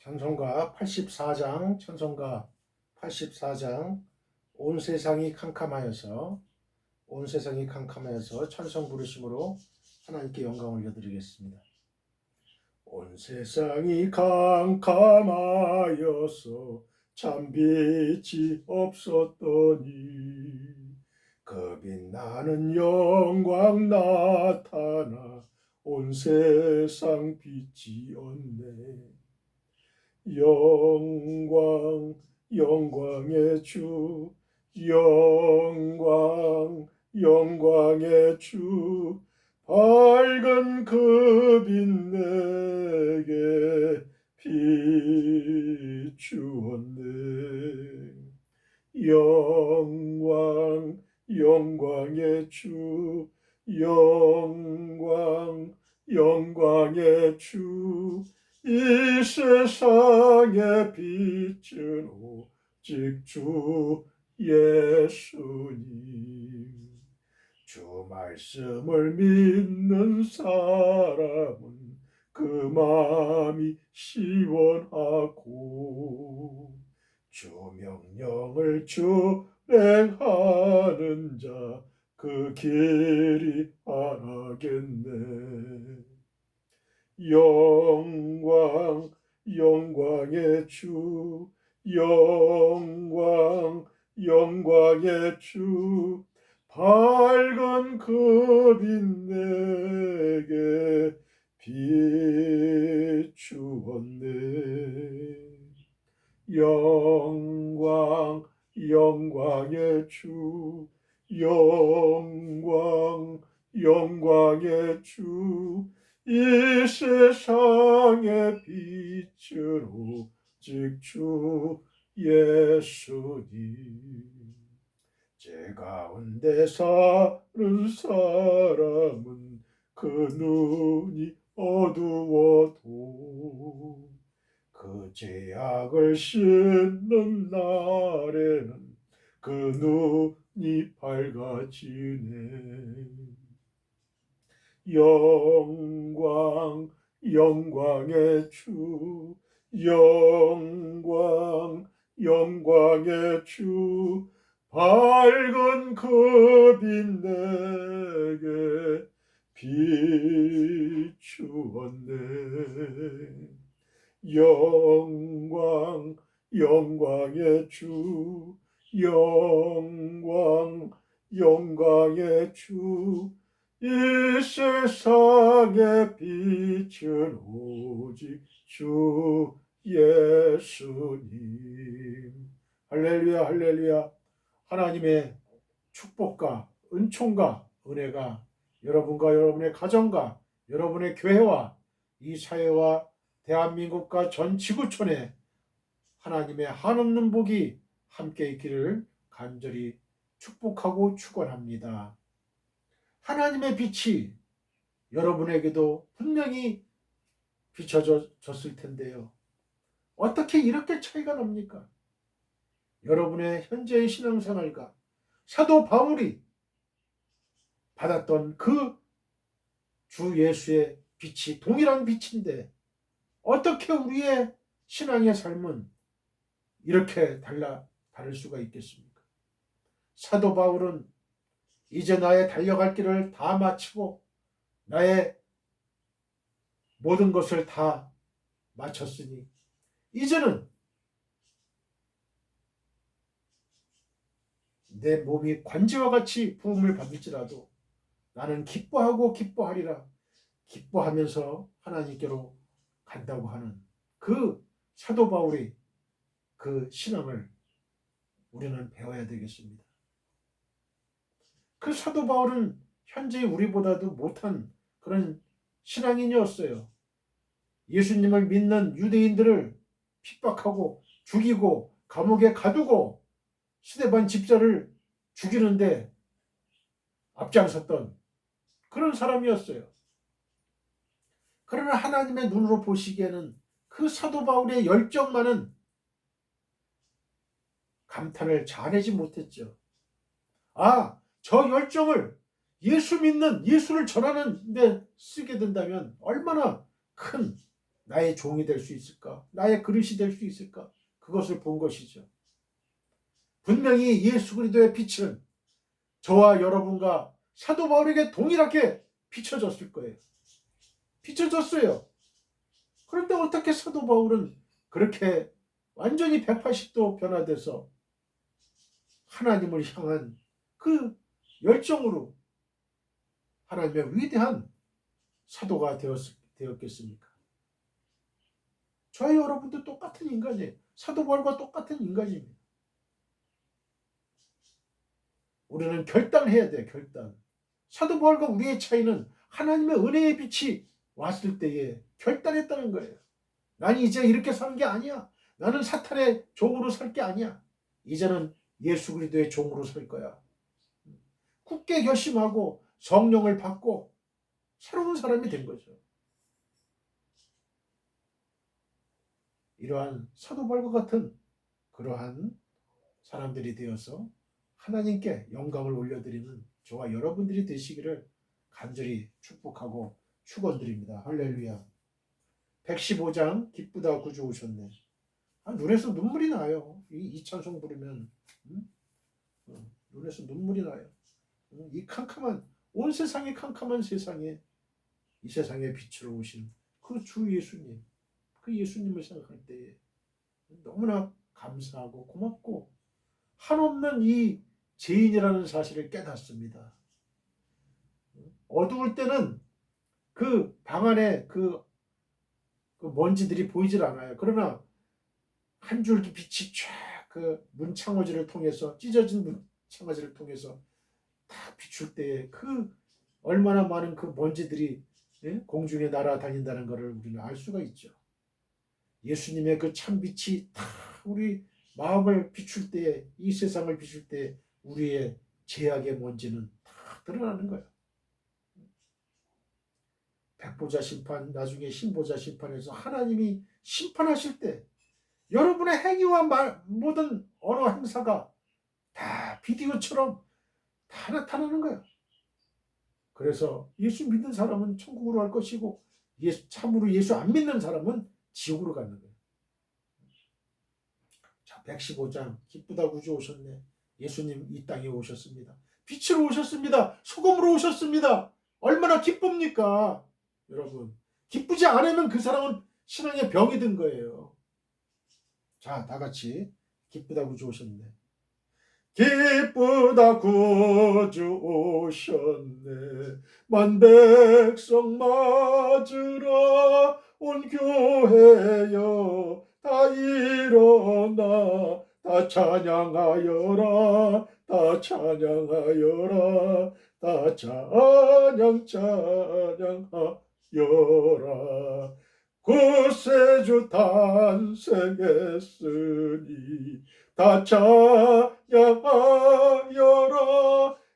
찬송가 84장, 찬송가 84장, 온 세상이 캄캄하여서 찬송 부르심으로 하나님께 영광 올려드리겠습니다. 온 세상이 캄캄하여서 참 빛이 없었더니 그 빛나는 영광 나타나 온 세상 빛이 없네. 영광 영광의 주, 영광의 주, 밝은 그 빛 내게 비추었네. 영광의 주, 영광의 주, 이 세상의 빛은 오직 주 예수님. 주 말씀을 믿는 사람은 그 마음이 시원하고 주 명령을 준행하는 자 그 길이 바라겠네. 영광의 주, 영광의 주, 밝은 그 빛 내게 비추었네. 영광의 주, 영광의 주, 이 세상의 빛은 오직 주 예수님. 제 가운데 사는 사람은 그 눈이 어두워도 그 죄악을 씻는 날에는 그 눈이 밝아지네. 영광의 주, 영광의 주, 밝은 그 빛 내게 비추었네. 영광의 주, 영광의 주, 이 세상의 빛은 오직 주 예수님. 할렐루야, 할렐루야. 하나님의 축복과 은총과 은혜가 여러분과 여러분의 가정과 여러분의 교회와 이 사회와 대한민국과 전 지구촌에 하나님의 한없는 복이 함께 있기를 간절히 축복하고 축원합니다. 하나님의 빛이 여러분에게도 분명히 비춰졌을 텐데요. 어떻게 이렇게 차이가 납니까? 여러분의 현재의 신앙생활과 사도 바울이 받았던 그 주 예수의 빛이 동일한 빛인데 어떻게 우리의 신앙의 삶은 이렇게 다를 수가 있겠습니까? 사도 바울은 이제 나의 달려갈 길을 다 마치고 나의 모든 것을 다 마쳤으니 이제는 내 몸이 관지와 같이 부음을 받을지라도 나는 기뻐하리라. 기뻐하면서 하나님께로 간다고 하는 그 사도 바울의 그 신앙을 우리는 배워야 되겠습니다. 그 사도 바울은 현재 우리보다도 못한 그런 신앙인이었어요. 예수님을 믿는 유대인들을 핍박하고 죽이고 감옥에 가두고 스데반 집사를 죽이는데 앞장섰던 그런 사람이었어요. 그러나 하나님의 눈으로 보시기에는 그 사도 바울의 열정만은 감탄을 자아내지 못했죠. 저 열정을 예수 믿는, 예수를 전하는 데 쓰게 된다면 얼마나 큰 나의 종이 될 수 있을까? 나의 그릇이 될 수 있을까? 그것을 본 것이죠. 분명히 예수 그리스도의 빛은 저와 여러분과 사도 바울에게 동일하게 비춰졌을 거예요. 비춰졌어요. 그런데 어떻게 사도 바울은 그렇게 완전히 180도 변화돼서 하나님을 향한 그 열정으로 하나님의 위대한 사도가 되었겠습니까? 저와 여러분도 똑같은 인간이에요. 사도 바울과 똑같은 인간입니다. 우리는 결단해야 돼요. 결단. 사도 바울과 우리의 차이는 하나님의 은혜의 빛이 왔을 때에 결단했다는 거예요. 나는 이제 이렇게 사는 게 아니야. 나는 사탄의 종으로 살 게 아니야. 이제는 예수 그리스도의 종으로 살 거야. 굳게 결심하고 성령을 받고 새로운 사람이 된 거죠. 이러한 사도 바울과 같은 그러한 사람들이 되어서 하나님께 영광을 올려드리는 저와 여러분들이 되시기를 간절히 축복하고 축원드립니다. 할렐루야. 115장 기쁘다 구주 오셨네. 눈에서 눈물이 나요. 이 찬송 부르면 눈에서 눈물이 나요. 이 캄캄한 온 세상의 캄캄한 세상에 이 세상에 빛으로 오신 그 주 예수님, 그 예수님을 생각할 때 너무나 감사하고 고맙고 한없는 이 죄인이라는 사실을 깨닫습니다. 어두울 때는 그 방 안에 그 먼지들이 보이질 않아요. 그러나 한 줄기 빛이 쫙 그 문창호지를 통해서 찢어진 문창호지를 통해서 딱 비출 때에 그 얼마나 많은 그 먼지들이 공중에 날아다닌다는 것을 우리는 알 수가 있죠. 예수님의 그 참빛이 다 우리 마음을 비출 때에 이 세상을 비출 때 우리의 죄악의 먼지는 다 드러나는 거예요. 백보자 심판, 나중에 신보자 심판에서 하나님이 심판하실 때 여러분의 행위와 모든 언어 행사가 다 비디오처럼 다 나타나는 거예요. 그래서 예수 믿는 사람은 천국으로 갈 것이고 참으로 예수 안 믿는 사람은 지옥으로 가는 거예요. 자, 115장 기쁘다 구주 오셨네. 예수님 이 땅에 오셨습니다. 빛으로 오셨습니다. 소금으로 오셨습니다. 얼마나 기쁩니까? 여러분, 기쁘지 않으면 그 사람은 신앙의 병이 든 거예요. 자, 다 같이 기쁘다 구주 오셨네. 기쁘다 구주 오셨네. 만백성 맞으러 온 교회여 다 일어나 다 찬양하여라 다 찬양하여라 다 찬양하여라 구세주 탄생했으니 다 찬양하여라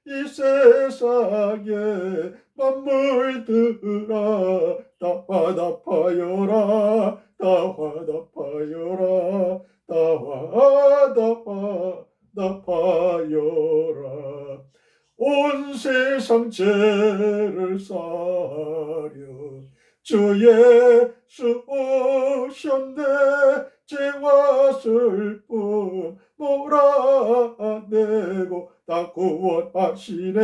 이 세상에 만물들아 다 화답하여라 다 화답하여라 다 화답하여라 온 세상 죄를 사려 주 예수 오셨네 죄와 슬픔 몰아내고 다 구원하시네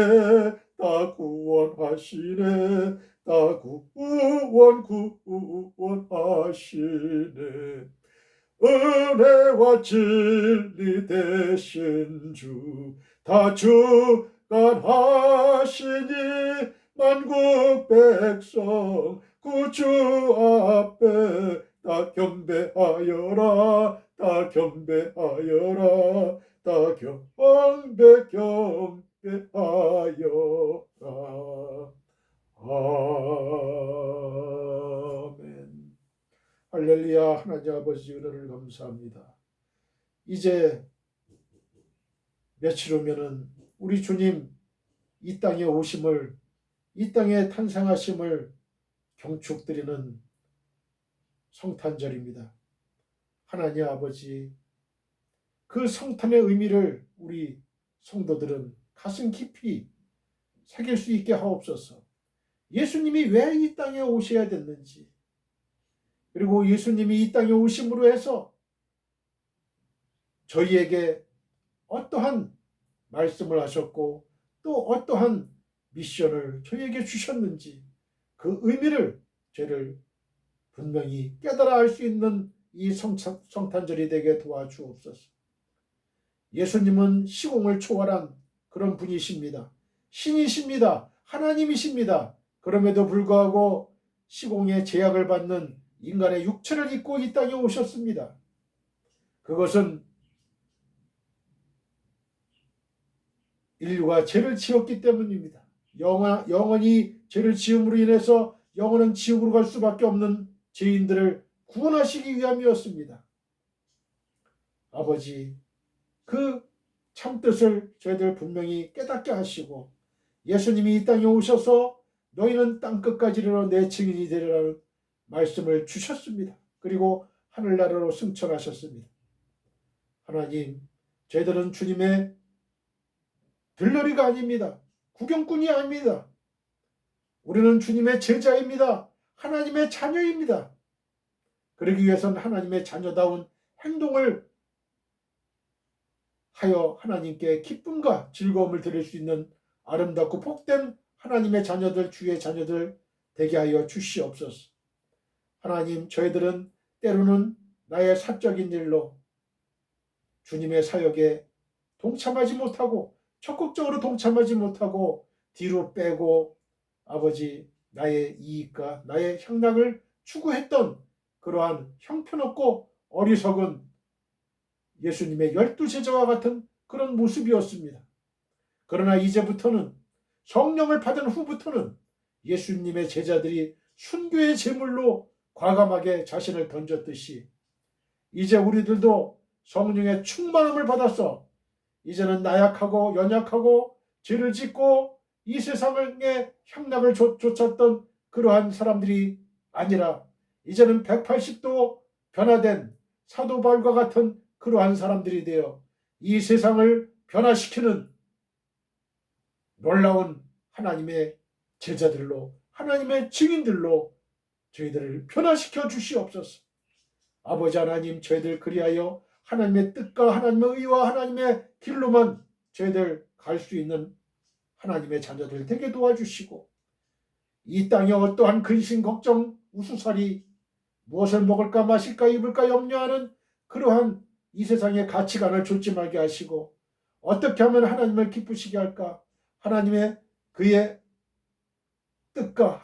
다 구원하시네 다 구원하시네 은혜와 진리 되신 주 다 주관하시니 만국 백성 구주 앞에 다 경배하여라 다 경배하여라 다 경배하여라 아멘. 할렐루야. 하나님 아버지 은혜를 감사합니다. 이제 며칠 후면은 우리 주님 이 땅에 오심을 이 땅에 탄생하심을 경축드리는 성탄절입니다. 하나님 아버지 그 성탄의 의미를 우리 성도들은 가슴 깊이 새길 수 있게 하옵소서. 예수님이 왜 이 땅에 오셔야 됐는지 그리고 예수님이 이 땅에 오심으로 해서 저희에게 어떠한 말씀을 하셨고 또 어떠한 미션을 저희에게 주셨는지 그 의미를 저희를 분명히 깨달아 알 수 있는 이 성탄절이 되게 도와주옵소서. 예수님은 시공을 초월한 그런 분이십니다. 신이십니다. 하나님이십니다. 그럼에도 불구하고 시공의 제약을 받는 인간의 육체를 입고 이 땅에 오셨습니다. 그것은 인류가 죄를 지었기 때문입니다. 영원히 죄를 지음으로 인해서 영원한 지옥으로 갈 수밖에 없는 죄인들을 구원하시기 위함이었습니다. 아버지, 그 참뜻을 저희들 분명히 깨닫게 하시고 예수님이 이 땅에 오셔서 너희는 땅끝까지 이르러 내 증인이 되리라는 말씀을 주셨습니다. 그리고 하늘나라로 승천하셨습니다. 하나님, 저희들은 주님의 들러리가 아닙니다. 구경꾼이 아닙니다. 우리는 주님의 제자입니다. 하나님의 자녀입니다. 그러기 위해서는 하나님의 자녀다운 행동을 하여 하나님께 기쁨과 즐거움을 드릴 수 있는 아름답고 복된 하나님의 자녀들, 주의 자녀들 되게 하여 주시옵소서. 하나님, 저희들은 때로는 나의 사적인 일로 주님의 사역에 동참하지 못하고 적극적으로 동참하지 못하고 뒤로 빼고 아버지 나의 이익과 나의 향락을 추구했던 그러한 형편없고 어리석은 예수님의 12제자와 같은 그런 모습이었습니다. 그러나 이제부터는 성령을 받은 후부터는 예수님의 제자들이 순교의 제물로 과감하게 자신을 던졌듯이 이제 우리들도 성령의 충만함을 받아서 이제는 나약하고 연약하고 죄를 짓고 이 세상의 향락을 쫓았던 그러한 사람들이 아니라 이제는 180도 변화된 사도 바울과 같은 그러한 사람들이 되어 이 세상을 변화시키는 놀라운 하나님의 제자들로 하나님의 증인들로 저희들을 변화시켜 주시옵소서. 아버지 하나님, 저희들 그리하여 하나님의 뜻과 하나님의 의와 하나님의 길로만 저희들 갈 수 있는 하나님의 자녀들 되게 도와주시고 이 땅에 어떠한 근심 걱정 우수살이 무엇을 먹을까 마실까 입을까 염려하는 그러한 이 세상의 가치관을 좇지 말게 하시고 어떻게 하면 하나님을 기쁘시게 할까 하나님의 그의 뜻과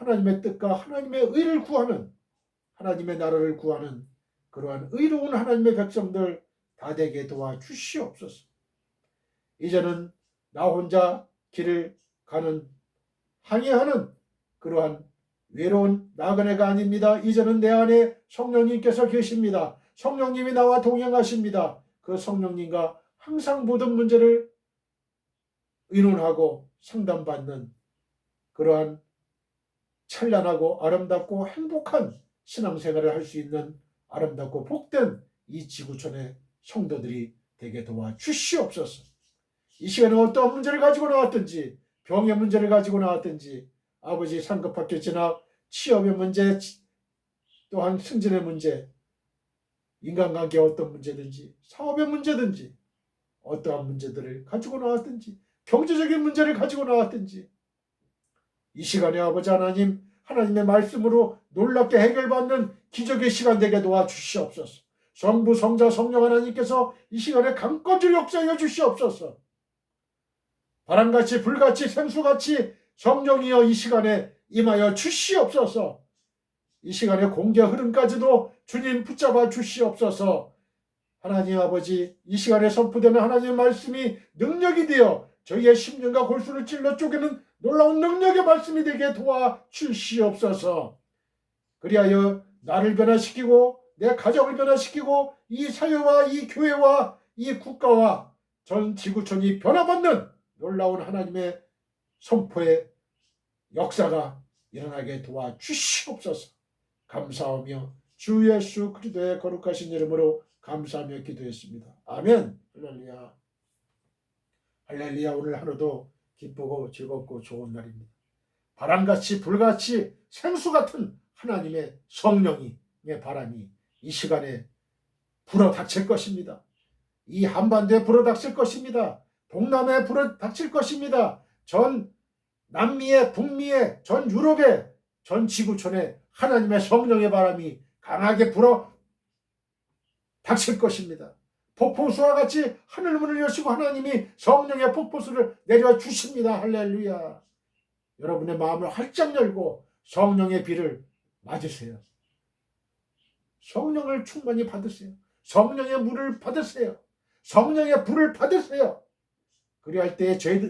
하나님의 의를 구하는 하나님의 나라를 구하는 그러한 의로운 하나님의 백성들 다 되게 도와주시옵소서. 이제는 나 혼자 길을 가는 항해하는 그러한 외로운 나그네가 아닙니다. 이제는 내 안에 성령님께서 계십니다. 성령님이 나와 동행하십니다. 그 성령님과 항상 모든 문제를 의논하고 상담받는 그러한 찬란하고 아름답고 행복한 신앙생활을 할 수 있는 아름답고 복된 이 지구촌의 성도들이 되게 도와주시옵소서. 이 시간에 어떠한 문제를 가지고 나왔든지 병의 문제를 가지고 나왔든지 아버지 상급학교 진학, 취업의 문제, 또한 승진의 문제, 인간관계 어떤 문제든지 사업의 문제든지 어떠한 문제들을 가지고 나왔든지 경제적인 문제를 가지고 나왔든지 이 시간에 아버지 하나님 하나님의 말씀으로 놀랍게 해결받는 기적의 시간 되게 도와주시옵소서. 성부 성자 성령 하나님께서 이 시간에 강권줄 역사하여 주시옵소서. 바람같이 불같이 생수같이 성령이여 이 시간에 임하여 주시옵소서. 이 시간에 공개 흐름까지도 주님 붙잡아 주시옵소서. 하나님 아버지, 이 시간에 선포되는 하나님의 말씀이 능력이 되어 저희의 심령과 골수를 찔러 쪼개는 놀라운 능력의 말씀이 되게 도와주시옵소서. 그리하여 나를 변화시키고 내 가정을 변화시키고 이 사회와 이 교회와 이 국가와 전 지구촌이 변화받는 놀라운 하나님의 선포의 역사가 일어나게 도와주시옵소서. 감사하며 주 예수 그리스도의 거룩하신 이름으로 감사하며 기도했습니다. 아멘. 할렐루야. 할렐루야. 오늘 하루도 기쁘고 즐겁고 좋은 날입니다. 바람같이 불같이 생수같은 하나님의 성령이 바람이 이 시간에 불어닥칠 것입니다. 이 한반도에 불어닥칠 것입니다. 동남아에 불어닥칠 것입니다. 전 남미에, 북미에, 전 유럽에, 전 지구촌에 하나님의 성령의 바람이 강하게 불어닥칠 것입니다. 폭포수와 같이 하늘 문을 여시고 하나님이 성령의 폭포수를 내려주십니다. 할렐루야. 여러분의 마음을 활짝 열고 성령의 비를 맞으세요. 성령을 충만히 받으세요. 성령의 물을 받으세요. 성령의 불을 받으세요. 그리할 때에 저와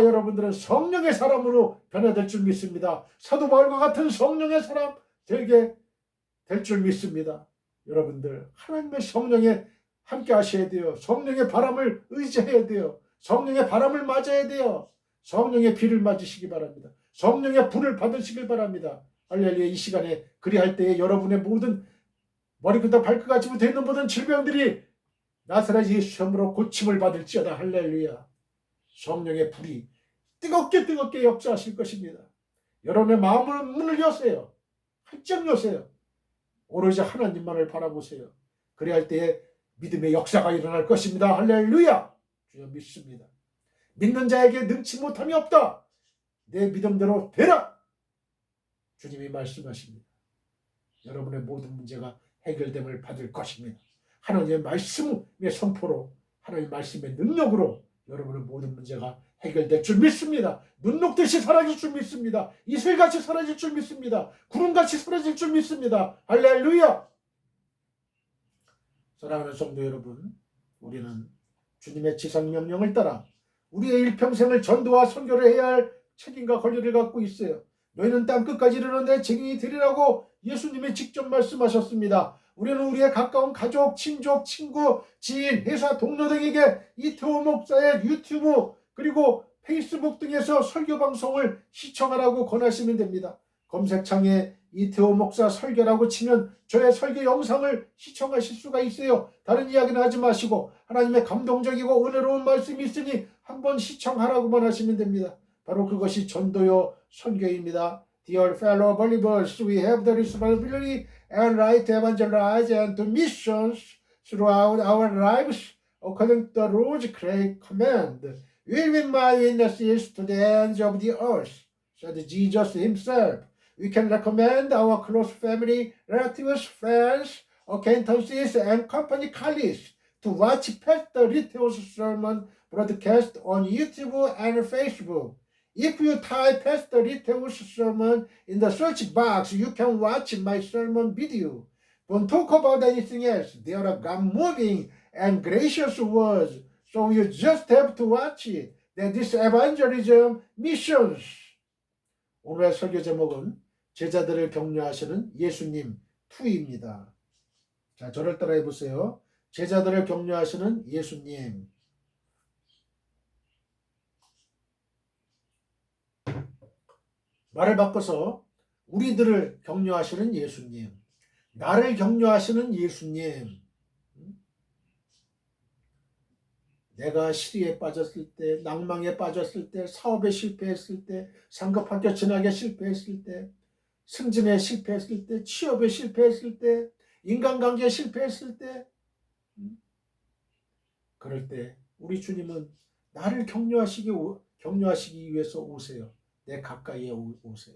여러분들은 성령의 사람으로 변화될 줄 믿습니다. 사도 바울과 같은 성령의 사람 되게 될 줄 믿습니다. 여러분들 하나님의 성령에 함께 하셔야 돼요. 성령의 바람을 의지해야 돼요. 성령의 바람을 맞아야 돼요. 성령의 비를 맞으시기 바랍니다. 성령의 불을 받으시길 바랍니다. 할렐루야. 이 시간에 그리할 때에 여러분의 모든 머리부터 발끝까지부터 있는 모든 질병들이 나사렛 예수 이름으로 고침을 받을지어다. 할렐루야. 성령의 불이 뜨겁게 역사하실 것입니다. 여러분의 마음을 문을 여세요. 활짝 여세요. 오로지 하나님만을 바라보세요. 그래야 때에 믿음의 역사가 일어날 것입니다. 할렐루야. 주여 믿습니다. 믿는 자에게 능치 못함이 없다. 내 믿음대로 되라. 주님이 말씀하십니다. 여러분의 모든 문제가 해결됨을 받을 것입니다. 하나님의 말씀의 선포로, 하나님의 말씀의 능력으로 여러분의 모든 문제가 해결될 줄 믿습니다. 눈 녹듯이 사라질 줄 믿습니다. 이슬같이 사라질 줄 믿습니다. 구름같이 사라질 줄 믿습니다. 할렐루야. 사랑하는 성도 여러분, 우리는 주님의 지상명령을 따라 우리의 일평생을 전도와 선교를 해야 할 책임과 권리를 갖고 있어요. 너희는 땅끝까지 이르는 데 증인이 되리라고 예수님이 직접 말씀하셨습니다. 우리는 우리의 가까운 가족, 친족, 친구, 지인, 회사 동료 등에게 이태호 목사의 유튜브 그리고 페이스북 등에서 설교 방송을 시청하라고 권하시면 됩니다. 검색창에 이태호 목사 설교라고 치면 저의 설교 영상을 시청하실 수가 있어요. 다른 이야기는 하지 마시고 하나님의 감동적이고 은혜로운 말씀이 있으니 한번 시청하라고만 하시면 됩니다. 바로 그것이 전도요 선교입니다. Dear fellow believers, we have the responsibility and right to evangelize and to missions throughout our lives according to the Lord's great command. Will be my witnesses to the ends of the earth, said Jesus himself. We can recommend our close family, relatives, friends, acquaintances, and company colleagues to watch Pastor Riteo's sermon broadcast on YouTube and Facebook. If you type Pastor Riteo's sermon in the search box, you can watch my sermon video. Don't talk about anything else. They are God-moving and gracious words, so you just have to watch it. That is evangelism missions. 오늘의 설교 제목은 제자들을 격려하시는 예수님 2입니다. 자, 저를 따라해 보세요. 제자들을 격려하시는 예수님. 말을 바꿔서 우리들을 격려하시는 예수님, 나를 격려하시는 예수님. 내가 시리에 빠졌을 때, 낭망에 빠졌을 때, 사업에 실패했을 때, 상급 학교 진학에 실패했을 때, 승진에 실패했을 때, 취업에 실패했을 때, 인간관계에 실패했을 때, 그럴 때 우리 주님은 나를 격려하시기 위해서 오세요. 내 가까이에 오세요.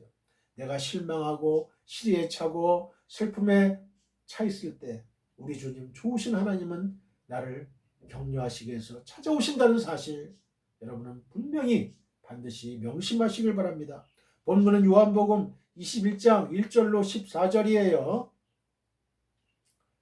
내가 실망하고 시리에 차고 슬픔에 차 있을 때 우리 주님, 좋으신 하나님은 나를 격려하시기 위해서 찾아오신다는 사실, 여러분은 분명히 반드시 명심하시길 바랍니다. 본문은 요한복음 21장 1절로 14절이에요.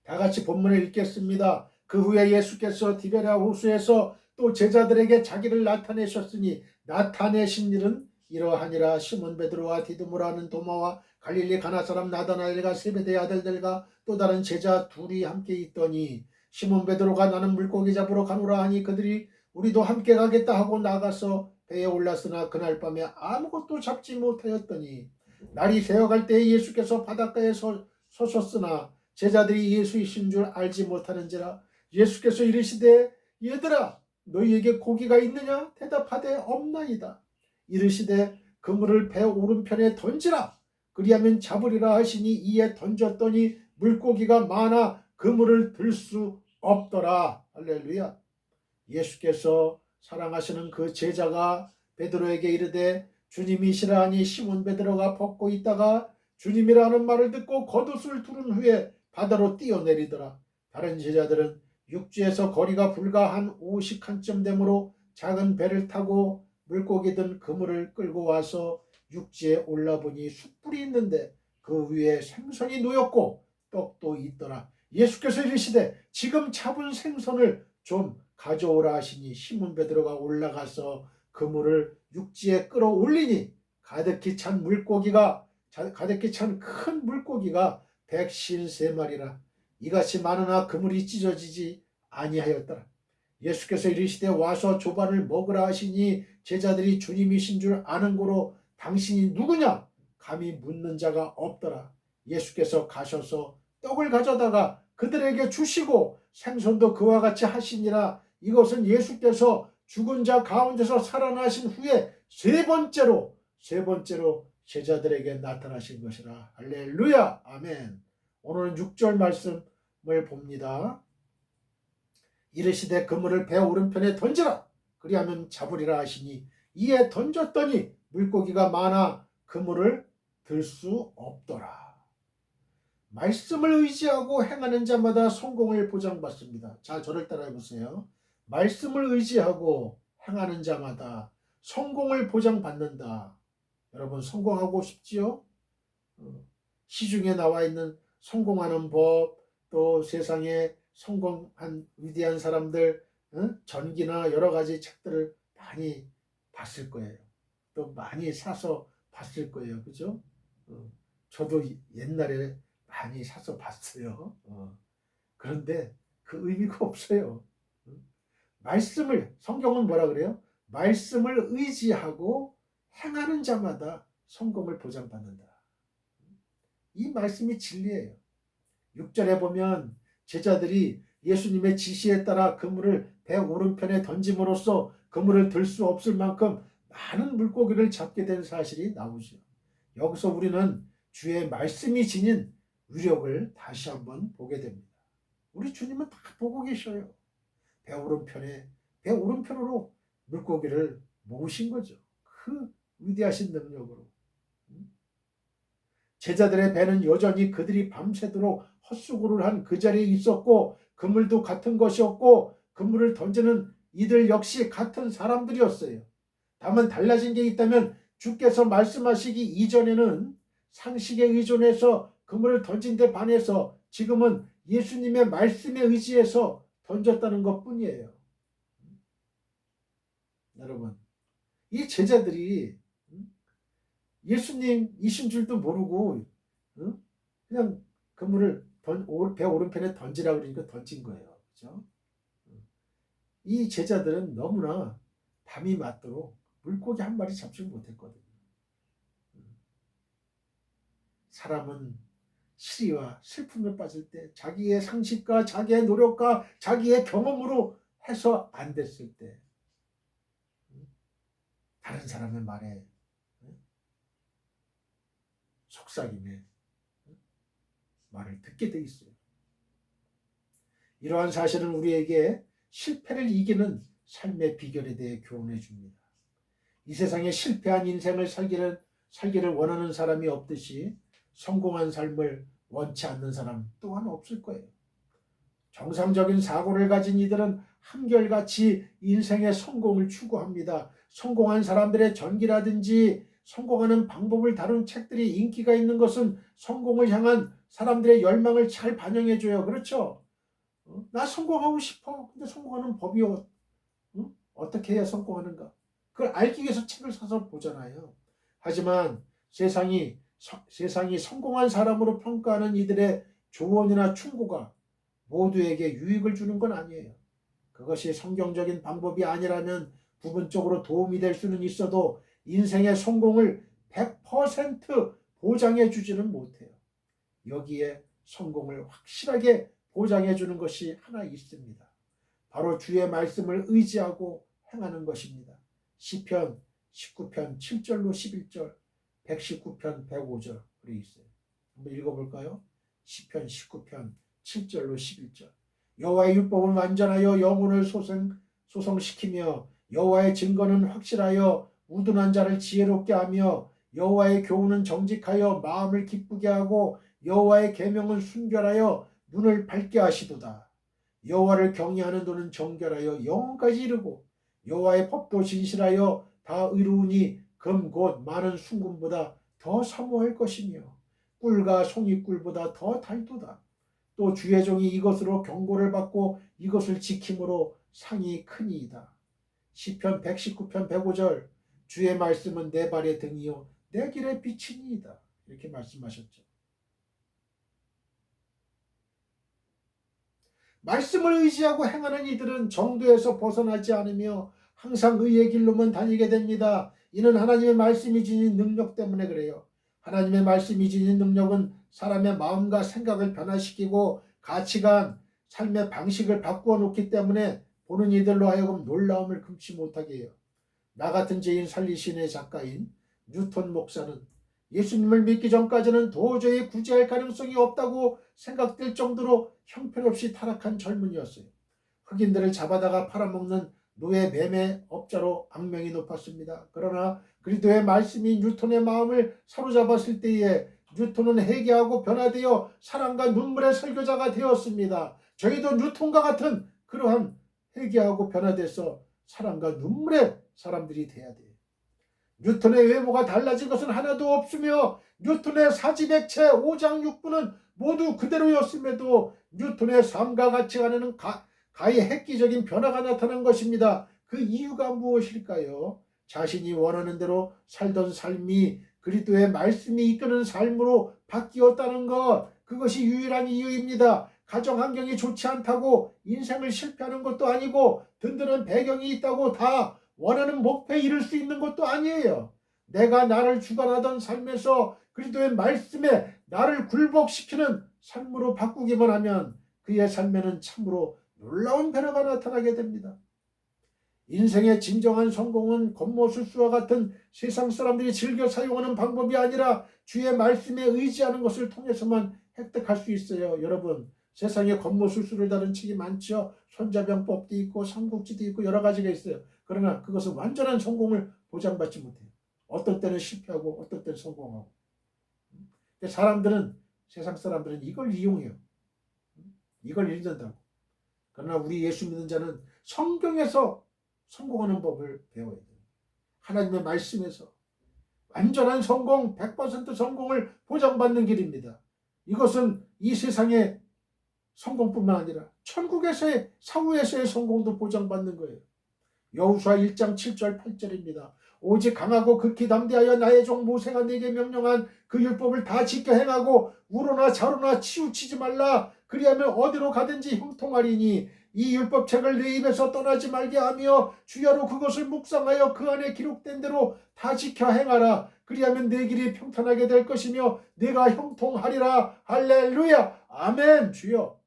다 같이 본문을 읽겠습니다. 그 후에 예수께서 디베랴 호수에서 또 제자들에게 자기를 나타내셨으니 나타내신 일은 이러하니라. 시몬 베드로와 디두모라 하는 도마와 갈릴리 가나 사람 나다나엘과 세베대의 아들들과 또 다른 제자 둘이 함께 있더니 시몬 베드로가 나는 물고기 잡으러 가노라 하니 그들이 우리도 함께 가겠다 하고 나가서 배에 올랐으나 그날 밤에 아무것도 잡지 못하였더니 날이 새어갈 때에 예수께서 바닷가에 서셨으나 제자들이 예수이신 줄 알지 못하는지라. 예수께서 이르시되 얘들아 너희에게 고기가 있느냐? 대답하되 없나이다. 이르시되 그물을 배 오른편에 던지라. 그리하면 잡으리라 하시니 이에 던졌더니 물고기가 많아 그물을 들 수 없더라. 할렐루야. 예수께서 사랑하시는 그 제자가 베드로에게 이르되 주님이시라 하니 시몬 베드로가 벗고 있다가 주님이라는 말을 듣고 겉옷을 두른 후에 바다로 뛰어내리더라. 다른 제자들은 육지에서 거리가 불과 한 50칸쯤 되므로 작은 배를 타고 물고기 든 그물을 끌고 와서 육지에 올라보니 숯불이 있는데 그 위에 생선이 놓였고 떡도 있더라. 예수께서 이르시되 지금 잡은 생선을 좀 가져오라 하시니 시몬 베드로가 올라가서 그물을 육지에 끌어올리니 가득히 찬 큰 물고기가 153마리라. 이같이 많으나 그물이 찢어지지 아니하였더라. 예수께서 이르시되 와서 조반을 먹으라 하시니 제자들이 주님이신 줄 아는 고로 당신이 누구냐 감히 묻는 자가 없더라. 예수께서 가셔서 떡을 가져다가 그들에게 주시고 생선도 그와 같이 하시니라. 이것은 예수께서 죽은 자 가운데서 살아나신 후에 세 번째로 제자들에게 나타나신 것이라. 할렐루야. 아멘. 오늘은 6절 말씀을 봅니다. 이르시되 그물을 배 오른편에 던지라. 그리하면 잡으리라 하시니 이에 던졌더니 물고기가 많아 그물을 들 수 없더라. 말씀을 의지하고 행하는 자마다 성공을 보장받습니다. 자, 저를 따라해 보세요. 말씀을 의지하고 행하는 자마다 성공을 보장받는다. 여러분 성공하고 싶지요? 시중에 나와 있는 성공하는 법, 또 세상에 성공한 위대한 사람들 전기나 여러 가지 책들을 많이 봤을 거예요. 또 많이 사서 봤을 거예요. 그죠? 저도 옛날에 많이 사서 봤어요. 그런데 그 의미가 없어요. 성경은 뭐라 그래요? 말씀을 의지하고 행하는 자마다 성공을 보장받는다. 이 말씀이 진리예요. 6절에 보면 제자들이 예수님의 지시에 따라 그물을 배 오른편에 던짐으로써 그물을 들 수 없을 만큼 많은 물고기를 잡게 된 사실이 나오죠. 여기서 우리는 주의 말씀이 지닌 위력을 다시 한번 보게 됩니다. 우리 주님은 다 보고 계셔요. 배 오른편으로 물고기를 모으신 거죠. 그 위대하신 능력으로. 제자들의 배는 여전히 그들이 밤새도록 헛수고를 한 그 자리에 있었고 그물도 같은 것이었고 그물을 던지는 이들 역시 같은 사람들이었어요. 다만 달라진 게 있다면 주께서 말씀하시기 이전에는 상식에 의존해서 그물을 던진 데 반해서 지금은 예수님의 말씀에 의지해서 던졌다는 것뿐이에요. 여러분, 이 제자들이 예수님이신 줄도 모르고 그냥 그물을 배 오른편에 던지라 그러니까 던진 거예요. 그렇죠? 이 제자들은 너무나 밤이 맞도록 물고기 한 마리 잡지 못했거든요. 사람은 시리와 슬픔에 빠질 때 자기의 상식과 자기의 노력과 자기의 경험으로 해서 안 됐을 때 다른 사람의 말에 속삭임에 말을 듣게 돼 있어요. 이러한 사실은 우리에게 실패를 이기는 삶의 비결에 대해 교훈해 줍니다. 이 세상에 실패한 인생을 살기를 원하는 사람이 없듯이 성공한 삶을 원치 않는 사람 또한 없을 거예요. 정상적인 사고를 가진 이들은 한결같이 인생의 성공을 추구합니다. 성공한 사람들의 전기라든지 성공하는 방법을 다룬 책들이 인기가 있는 것은 성공을 향한 사람들의 열망을 잘 반영해줘요. 그렇죠? 나 성공하고 싶어. 근데 성공하는 법이 어떻게 해야 성공하는가? 그걸 알기 위해서 책을 사서 보잖아요. 하지만 세상이 성공한 사람으로 평가하는 이들의 조언이나 충고가 모두에게 유익을 주는 건 아니에요. 그것이 성경적인 방법이 아니라면 부분적으로 도움이 될 수는 있어도 인생의 성공을 100% 보장해 주지는 못해요. 여기에 성공을 확실하게 보장해 주는 것이 하나 있습니다. 바로 주의 말씀을 의지하고 행하는 것입니다. 시편 19편 7절로 11절, 119편 105절, 그래 있어요. 한번 읽어볼까요? 시편 19편 7절로 11절. 여호와의 율법은 완전하여 영혼을 소성시키며 여호와의 증거는 확실하여 우둔한 자를 지혜롭게 하며 여호와의 교훈은 정직하여 마음을 기쁘게 하고 여호와의 계명은 순결하여 눈을 밝게 하시도다. 여호와를 경외하는 눈은 정결하여 영혼까지 이르고 여호와의 법도 진실하여 다 의로우니 금 곧 많은 순금보다 더 사모할 것이며 꿀과 송이꿀보다 더 달도다. 또 주의 종이 이것으로 경고를 받고 이것을 지킴으로 상이 크니이다. 시편 119편 105절. 주의 말씀은 내 발의 등이요 내 길의 빛이니이다. 이렇게 말씀하셨죠. 말씀을 의지하고 행하는 이들은 정도에서 벗어나지 않으며 항상 의의 길로만 다니게 됩니다. 이는 하나님의 말씀이 지닌 능력 때문에 그래요. 하나님의 말씀이 지닌 능력은 사람의 마음과 생각을 변화시키고 가치관, 삶의 방식을 바꾸어 놓기 때문에 보는 이들로 하여금 놀라움을 금치 못하게 해요. 나 같은 죄인 살리신의 작가인 뉴턴 목사는 예수님을 믿기 전까지는 도저히 구제할 가능성이 없다고 생각될 정도로 형편없이 타락한 젊은이였어요. 흑인들을 잡아다가 팔아먹는 노예 매매업자로 악명이 높았습니다. 그러나 그리스도의 말씀이 뉴턴의 마음을 사로잡았을 때에 뉴턴은 회개하고 변화되어 사랑과 눈물의 설교자가 되었습니다. 저희도 뉴턴과 같은 그러한 회개하고 변화돼서 사랑과 눈물의 사람들이 돼야 돼요. 뉴턴의 외모가 달라진 것은 하나도 없으며 뉴턴의 사지백체 5장 6부는 모두 그대로였음에도 뉴턴의 삶과 같이 가는 가히 획기적인 변화가 나타난 것입니다. 그 이유가 무엇일까요? 자신이 원하는 대로 살던 삶이 그리스도의 말씀이 이끄는 삶으로 바뀌었다는 것, 그것이 유일한 이유입니다. 가정 환경이 좋지 않다고 인생을 실패하는 것도 아니고 든든한 배경이 있다고 다 원하는 목표에 이를 수 있는 것도 아니에요. 내가 나를 주관하던 삶에서 그리스도의 말씀에 나를 굴복시키는 삶으로 바꾸기만 하면 그의 삶에는 참으로 놀라운 변화가 나타나게 됩니다. 인생의 진정한 성공은 겉모술수와 같은 세상 사람들이 즐겨 사용하는 방법이 아니라 주의 말씀에 의지하는 것을 통해서만 획득할 수 있어요. 여러분, 세상에 겉모술수를 다룬 책이 많죠. 손자병법도 있고 삼국지도 있고 여러 가지가 있어요. 그러나 그것은 완전한 성공을 보장받지 못해요. 어떤 때는 실패하고 어떤 때는 성공하고. 세상 사람들은 이걸 이용해요. 이걸 읽는다고. 그러나 우리 예수 믿는 자는 성경에서 성공하는 법을 배워야 돼요. 하나님의 말씀에서 완전한 성공, 100% 성공을 보장받는 길입니다. 이것은 이 세상의 성공뿐만 아니라 천국에서의 사후에서의 성공도 보장받는 거예요. 여호수아 1장 7절 8절입니다. 오직 강하고 극히 담대하여 나의 종 모세가 내게 명령한 그 율법을 다 지켜 행하고 우로나 좌로나 치우치지 말라. 그리하면 어디로 가든지 형통하리니 이 율법책을 내 입에서 떠나지 말게 하며 주야로 그것을 묵상하여 그 안에 기록된 대로 다 지켜 행하라. 그리하면 내 길이 평탄하게 될 것이며 내가 형통하리라. 할렐루야. 아멘. 주여.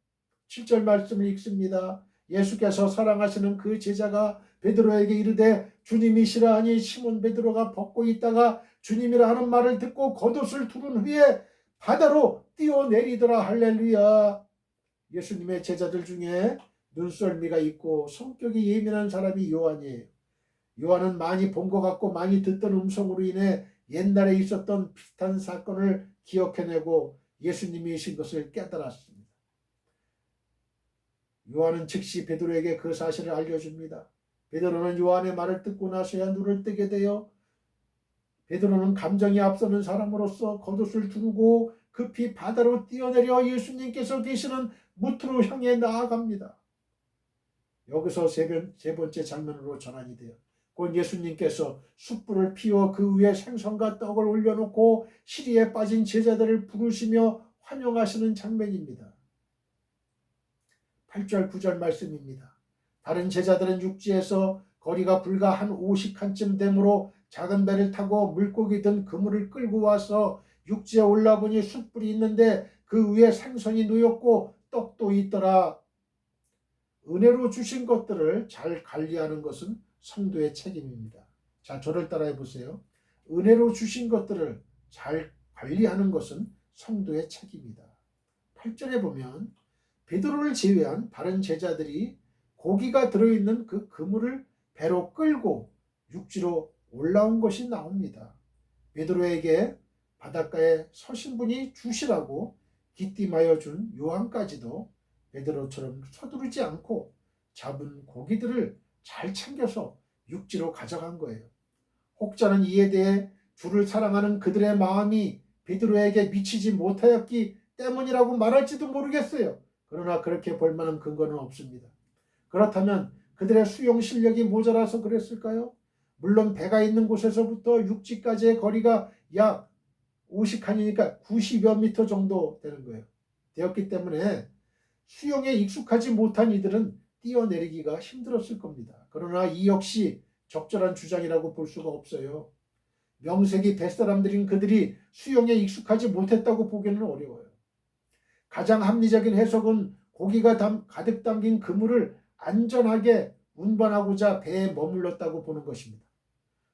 7절 말씀을 읽습니다. 예수께서 사랑하시는 그 제자가 베드로에게 이르되 주님이시라 하니 시몬 베드로가 벗고 있다가 주님이라 하는 말을 듣고 겉옷을 두른 후에 바다로 뛰어내리더라. 할렐루야. 예수님의 제자들 중에 눈썰미가 있고 성격이 예민한 사람이 요한이에요. 요한은 많이 본 것 같고 많이 듣던 음성으로 인해 옛날에 있었던 비슷한 사건을 기억해내고 예수님이신 것을 깨달았습니다. 요한은 즉시 베드로에게 그 사실을 알려줍니다. 베드로는 요한의 말을 듣고 나서야 눈을 뜨게 되어 베드로는 감정이 앞서는 사람으로서 겉옷을 두르고 급히 바다로 뛰어내려 예수님께서 계시는 무트로 향해 나아갑니다. 여기서 세 번째 장면으로 전환이 돼요. 곧 예수님께서 숯불을 피워 그 위에 생선과 떡을 올려놓고 시리에 빠진 제자들을 부르시며 환영하시는 장면입니다. 8절 9절 말씀입니다. 다른 제자들은 육지에서 거리가 불과 한 50칸쯤 되므로 작은 배를 타고 물고기 든 그물을 끌고 와서 육지에 올라보니 숯불이 있는데 그 위에 생선이 놓였고 떡도 있더라. 은혜로 주신 것들을 잘 관리하는 것은 성도의 책임입니다. 자, 저를 따라해 보세요. 은혜로 주신 것들을 잘 관리하는 것은 성도의 책임이다. 8절에 보면 베드로를 제외한 다른 제자들이 고기가 들어있는 그 그물을 배로 끌고 육지로 올라온 것이 나옵니다. 베드로에게 바닷가에 서신 분이 주시라고 기띔하여 준 요한까지도 베드로처럼 서두르지 않고 잡은 고기들을 잘 챙겨서 육지로 가져간 거예요. 혹자는 이에 대해 주를 사랑하는 그들의 마음이 베드로에게 미치지 못하였기 때문이라고 말할지도 모르겠어요. 그러나 그렇게 볼 만한 근거는 없습니다. 그렇다면 그들의 수영 실력이 모자라서 그랬을까요? 물론 배가 있는 곳에서부터 육지까지의 거리가 약 50칸이니까 90여 미터 정도 되는 거예요. 되었기 때문에 수영에 익숙하지 못한 이들은 뛰어내리기가 힘들었을 겁니다. 그러나 이 역시 적절한 주장이라고 볼 수가 없어요. 명색이 뱃사람들인 그들이 수영에 익숙하지 못했다고 보기는 어려워요. 가장 합리적인 해석은 고기가 가득 담긴 그물을 안전하게 운반하고자 배에 머물렀다고 보는 것입니다.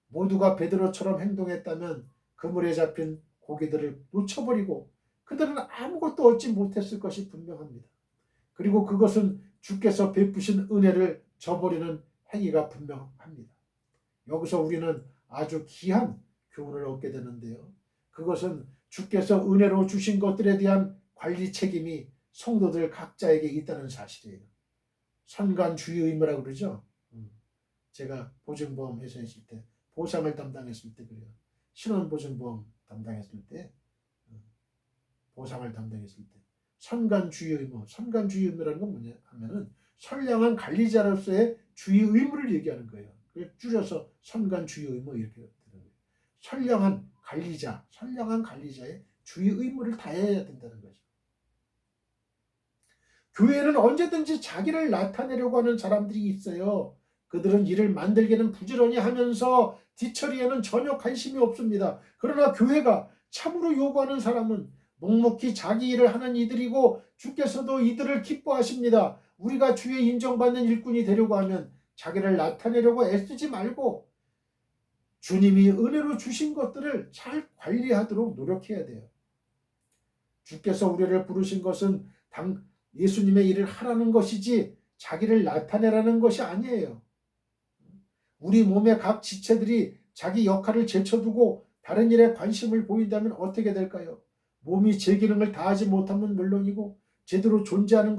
모두가 베드로처럼 행동했다면 그물에 잡힌 고기들을 놓쳐버리고 그들은 아무것도 얻지 못했을 것이 분명합니다. 그리고 그것은 주께서 베푸신 은혜를 저버리는 행위가 분명합니다. 여기서 우리는 아주 귀한 교훈을 얻게 되는데요. 그것은 주께서 은혜로 주신 것들에 대한 관리 책임이 성도들 각자에게 있다는 사실이에요. 선관주의 의무라고 그러죠. 제가 보증보험 회사에 있을 때 보상을 담당했을 때 그래요. 신원보증보험 담당했을 때 보상을 담당했을 때 선관주의 의무, 선관주의 의무라는 건 뭐냐 하면은 선량한 관리자로서의 주의 의무를 얘기하는 거예요. 그걸 줄여서 선관주의 의무 이렇게 되는 거예요. 선량한 관리자, 선량한 관리자의 주의 의무를 다해야 된다는 거죠. 교회는 언제든지 자기를 나타내려고 하는 사람들이 있어요. 그들은 일을 만들기는 부지런히 하면서 뒤처리에는 전혀 관심이 없습니다. 그러나 교회가 참으로 요구하는 사람은 묵묵히 자기 일을 하는 이들이고 주께서도 이들을 기뻐하십니다. 우리가 주의 인정받는 일꾼이 되려고 하면 자기를 나타내려고 애쓰지 말고 주님이 은혜로 주신 것들을 잘 관리하도록 노력해야 돼요. 주께서 우리를 부르신 것은 예수님의 일을 하라는 것이지 자기를 나타내라는 것이 아니에요. 우리 몸의 각 지체들이 자기 역할을 제쳐두고 다른 일에 관심을 보인다면 어떻게 될까요? 몸이 제 기능을 다하지 못하면 물론이고 제대로 존재하는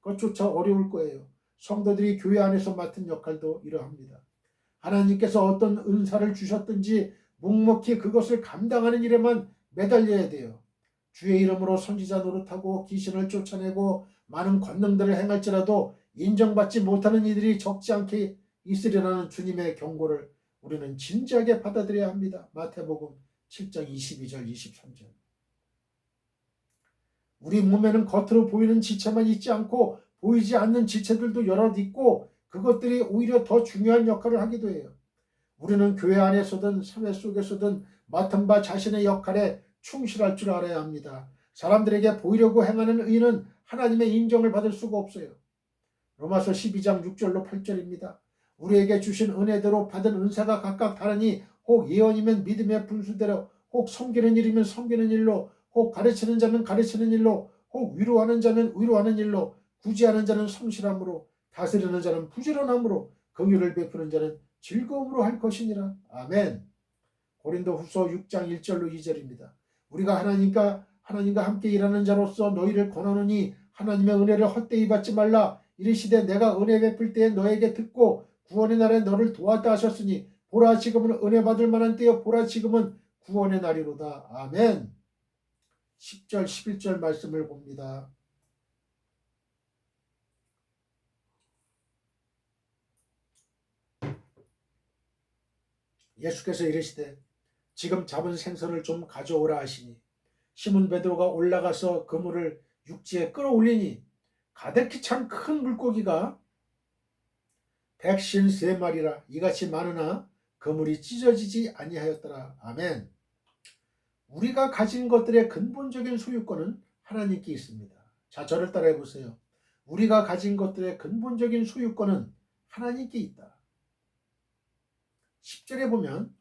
것조차 어려울 거예요. 성도들이 교회 안에서 맡은 역할도 이러합니다. 하나님께서 어떤 은사를 주셨든지 묵묵히 그것을 감당하는 일에만 매달려야 돼요. 주의 이름으로 선지자 노릇하고 귀신을 쫓아내고 많은 권능들을 행할지라도 인정받지 못하는 이들이 적지 않게 있으리라는 주님의 경고를 우리는 진지하게 받아들여야 합니다. 마태복음 7장 22절 23절. 우리 몸에는 겉으로 보이는 지체만 있지 않고 보이지 않는 지체들도 여럿 있고 그것들이 오히려 더 중요한 역할을 하기도 해요. 우리는 교회 안에서든 사회 속에서든 맡은 바 자신의 역할에 충실할 줄 알아야 합니다. 사람들에게 보이려고 행하는 의는 하나님의 인정을 받을 수가 없어요. 로마서 12장 6절로 8절입니다. 우리에게 주신 은혜대로 받은 은사가 각각 다르니 혹 예언이면 믿음의 분수대로 혹 섬기는 일이면 섬기는 일로 혹 가르치는 자면 가르치는 일로 혹 위로하는 자면 위로하는 일로 구제하는 자는 성실함으로 다스리는 자는 부지런함으로 긍휼을 베푸는 자는 즐거움으로 할 것이니라. 아멘. 고린도후서 6장 1절로 2절입니다. 우리가 하나님과 함께 일하는 자로서 너희를 권하노니 하나님의 은혜를 헛되이 받지 말라. 이르시되 내가 은혜 베풀 때에 너에게 듣고 구원의 날에 너를 도왔다 하셨으니 보라 지금은 은혜 받을 만한 때여 보라 지금은 구원의 날이로다. 아멘. 10절 11절 말씀을 봅니다. 예수께서 이르시되 지금 잡은 생선을 좀 가져오라 하시니 시몬 베드로가 올라가서 그물을 육지에 끌어올리니 가득히 찬 큰 물고기가 153마리라 이같이 많으나 그물이 찢어지지 아니하였더라. 아멘. 우리가 가진 것들의 근본적인 소유권은 하나님께 있습니다. 자, 저를 따라해 보세요. 우리가 가진 것들의 근본적인 소유권은 하나님께 있다. 10절에 보면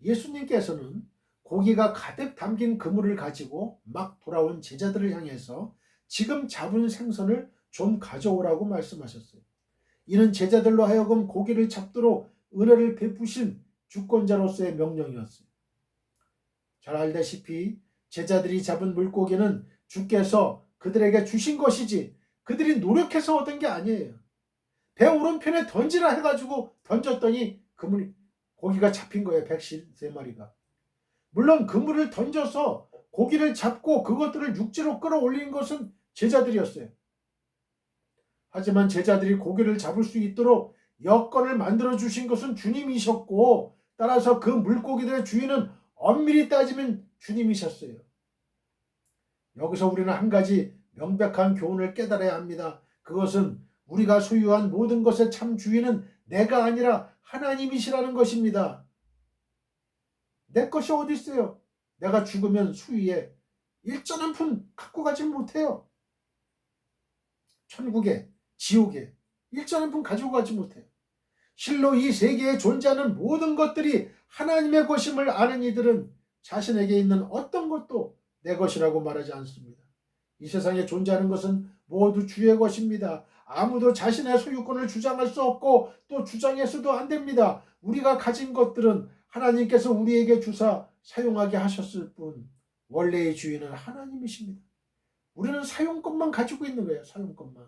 예수님께서는 고기가 가득 담긴 그물을 가지고 막 돌아온 제자들을 향해서 지금 잡은 생선을 좀 가져오라고 말씀하셨어요. 이는 제자들로 하여금 고기를 잡도록 은혜를 베푸신 주권자로서의 명령이었어요. 잘 알다시피 제자들이 잡은 물고기는 주께서 그들에게 주신 것이지 그들이 노력해서 얻은 게 아니에요. 배 오른편에 던지라 해가지고 던졌더니 고기가 잡힌 거예요. 113마리가. 물론 그물을 던져서 고기를 잡고 그것들을 육지로 끌어올린 것은 제자들이었어요. 하지만 제자들이 고기를 잡을 수 있도록 여건을 만들어 주신 것은 주님이셨고, 따라서 그 물고기들의 주인은 엄밀히 따지면 주님이셨어요. 여기서 우리는 한 가지 명백한 교훈을 깨달아야 합니다. 그것은 우리가 소유한 모든 것의 참 주인은 내가 아니라 하나님이시라는 것입니다. 내 것이 어디 있어요? 내가 죽으면 수위에 일전 한 푼 갖고 가지 못해요. 천국에, 지옥에 일전 한 푼 가지고 가지 못해요. 실로 이 세계에 존재하는 모든 것들이 하나님의 것임을 아는 이들은 자신에게 있는 어떤 것도 내 것이라고 말하지 않습니다. 이 세상에 존재하는 것은 모두 주의 것입니다. 아무도 자신의 소유권을 주장할 수 없고 또 주장해서도 안 됩니다. 우리가 가진 것들은 하나님께서 우리에게 주사 사용하게 하셨을 뿐 원래의 주인은 하나님이십니다. 우리는 사용권만 가지고 있는 거예요. 사용권만.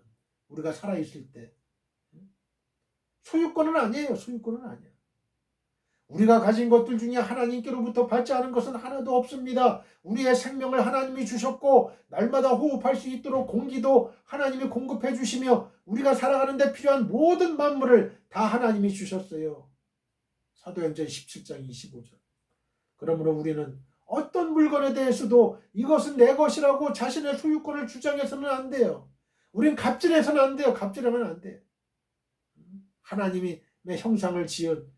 우리가 살아있을 때. 소유권은 아니에요. 소유권은 아니에요. 우리가 가진 것들 중에 하나님께로부터 받지 않은 것은 하나도 없습니다. 우리의 생명을 하나님이 주셨고 날마다 호흡할 수 있도록 공기도 하나님이 공급해 주시며 우리가 살아가는 데 필요한 모든 만물을 다 하나님이 주셨어요. 사도행전 17장 25절. 그러므로 우리는 어떤 물건에 대해서도 이것은 내 것이라고 자신의 소유권을 주장해서는 안 돼요. 우린 갑질해서는 안 돼요. 갑질하면 안 돼요. 하나님의 형상을 지은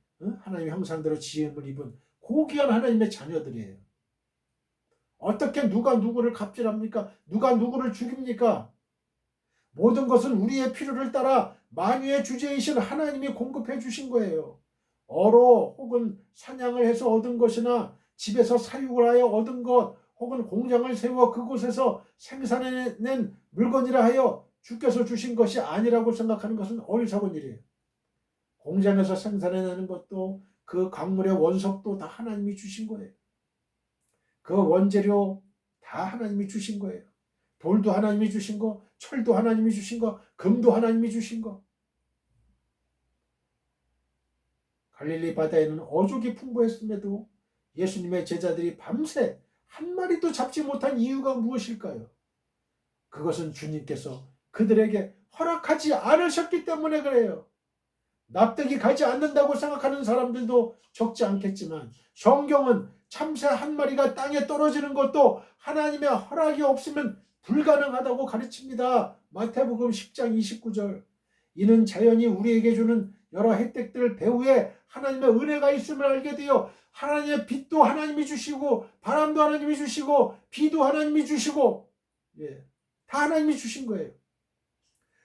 하나님의 형상대로 지음을 입은 고귀한 하나님의 자녀들이에요. 어떻게 누가 누구를 갑질합니까? 누가 누구를 죽입니까? 모든 것은 우리의 필요를 따라 만유의 주제이신 하나님이 공급해 주신 거예요. 어로 혹은 사냥을 해서 얻은 것이나 집에서 사육을 하여 얻은 것 혹은 공장을 세워 그곳에서 생산해낸 물건이라 하여 주께서 주신 것이 아니라고 생각하는 것은 어리석은 일이에요. 공장에서 생산해내는 것도 그 광물의 원석도 다 하나님이 주신 거예요. 그 원재료 다 하나님이 주신 거예요. 돌도 하나님이 주신 거, 철도 하나님이 주신 거, 금도 하나님이 주신 거. 갈릴리 바다에는 어족이 풍부했음에도 예수님의 제자들이 밤새 한 마리도 잡지 못한 이유가 무엇일까요? 그것은 주님께서 그들에게 허락하지 않으셨기 때문에 그래요. 납득이 가지 않는다고 생각하는 사람들도 적지 않겠지만 성경은 참새 한 마리가 땅에 떨어지는 것도 하나님의 허락이 없으면 불가능하다고 가르칩니다. 마태복음 10장 29절. 이는 자연이 우리에게 주는 여러 혜택들 배후에 하나님의 은혜가 있음을 알게 되어 하나님의 빛도 하나님이 주시고 바람도 하나님이 주시고 비도 하나님이 주시고 다 하나님이 주신 거예요.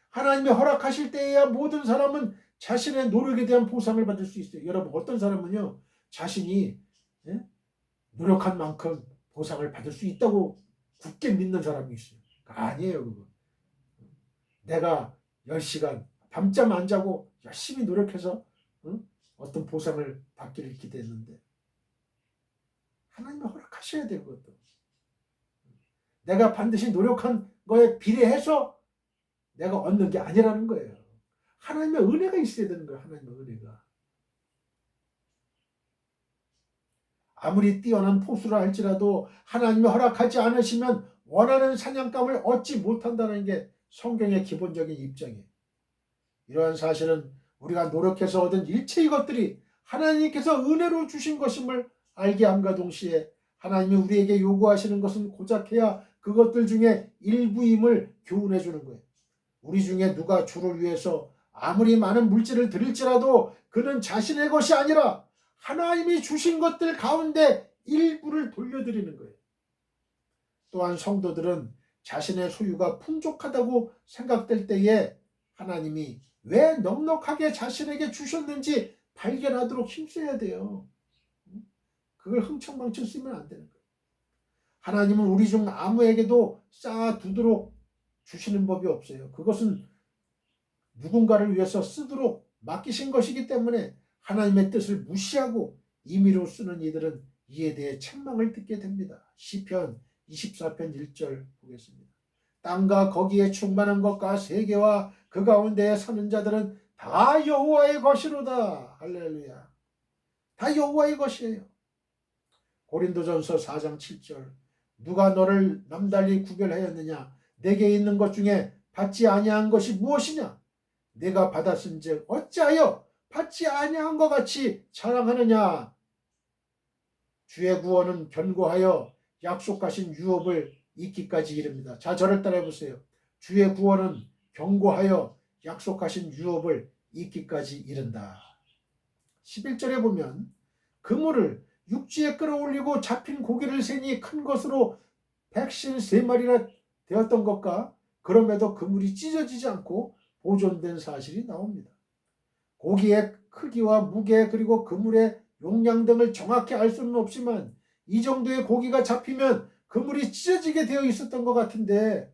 하나님이 허락하실 때에야 모든 사람은 자신의 노력에 대한 보상을 받을 수 있어요. 여러분 어떤 사람은요 자신이 노력한 만큼 보상을 받을 수 있다고 굳게 믿는 사람이 있어요. 아니에요 그거. 내가 10시간 밤잠 안 자고 열심히 노력해서 어떤 보상을 받기를 기대했는데 하나님이 허락하셔야 돼요. 그것도. 내가 반드시 노력한 거에 비례해서 내가 얻는 게 아니라는 거예요. 하나님의 은혜가 있어야 되는 거예요. 하나님의 은혜가. 아무리 뛰어난 포수라 할지라도 하나님이 허락하지 않으시면 원하는 사냥감을 얻지 못한다는 게 성경의 기본적인 입장이에요. 이러한 사실은 우리가 노력해서 얻은 일체의 것들이 하나님께서 은혜로 주신 것임을 알게 함과 동시에 하나님이 우리에게 요구하시는 것은 고작해야 그것들 중에 일부임을 교훈해 주는 거예요. 우리 중에 누가 주를 위해서 아무리 많은 물질을 드릴지라도 그는 자신의 것이 아니라 하나님이 주신 것들 가운데 일부를 돌려드리는 거예요. 또한 성도들은 자신의 소유가 풍족하다고 생각될 때에 하나님이 왜 넉넉하게 자신에게 주셨는지 발견하도록 힘써야 돼요. 그걸 흥청망청 쓰면 안 되는 거예요. 하나님은 우리 중 아무에게도 쌓아두도록 주시는 법이 없어요. 그것은 누군가를 위해서 쓰도록 맡기신 것이기 때문에 하나님의 뜻을 무시하고 임의로 쓰는 이들은 이에 대해 책망을 듣게 됩니다. 시편 24편 1절 보겠습니다. 땅과 거기에 충만한 것과 세계와 그 가운데에 사는 자들은 다 여호와의 것이로다. 할렐루야. 다 여호와의 것이에요. 고린도전서 4장 7절 누가 너를 남달리 구별하였느냐? 내게 있는 것 중에 받지 아니한 것이 무엇이냐? 내가 받았은즉 어찌하여 받지 아니한 것 같이 자랑하느냐? 주의 구원은 견고하여 약속하신 유업을 잊기까지 이릅니다. 자, 저를 따라해 보세요. 주의 구원은 견고하여 약속하신 유업을 잊기까지 이른다. 11절에 보면 그물을 육지에 끌어올리고 잡힌 고기를 세니 큰 것으로 백신 3마리나 되었던 것과 그럼에도 그물이 찢어지지 않고 보존된 사실이 나옵니다. 고기의 크기와 무게 그리고 그물의 용량 등을 정확히 알 수는 없지만 이 정도의 고기가 잡히면 그물이 찢어지게 되어 있었던 것 같은데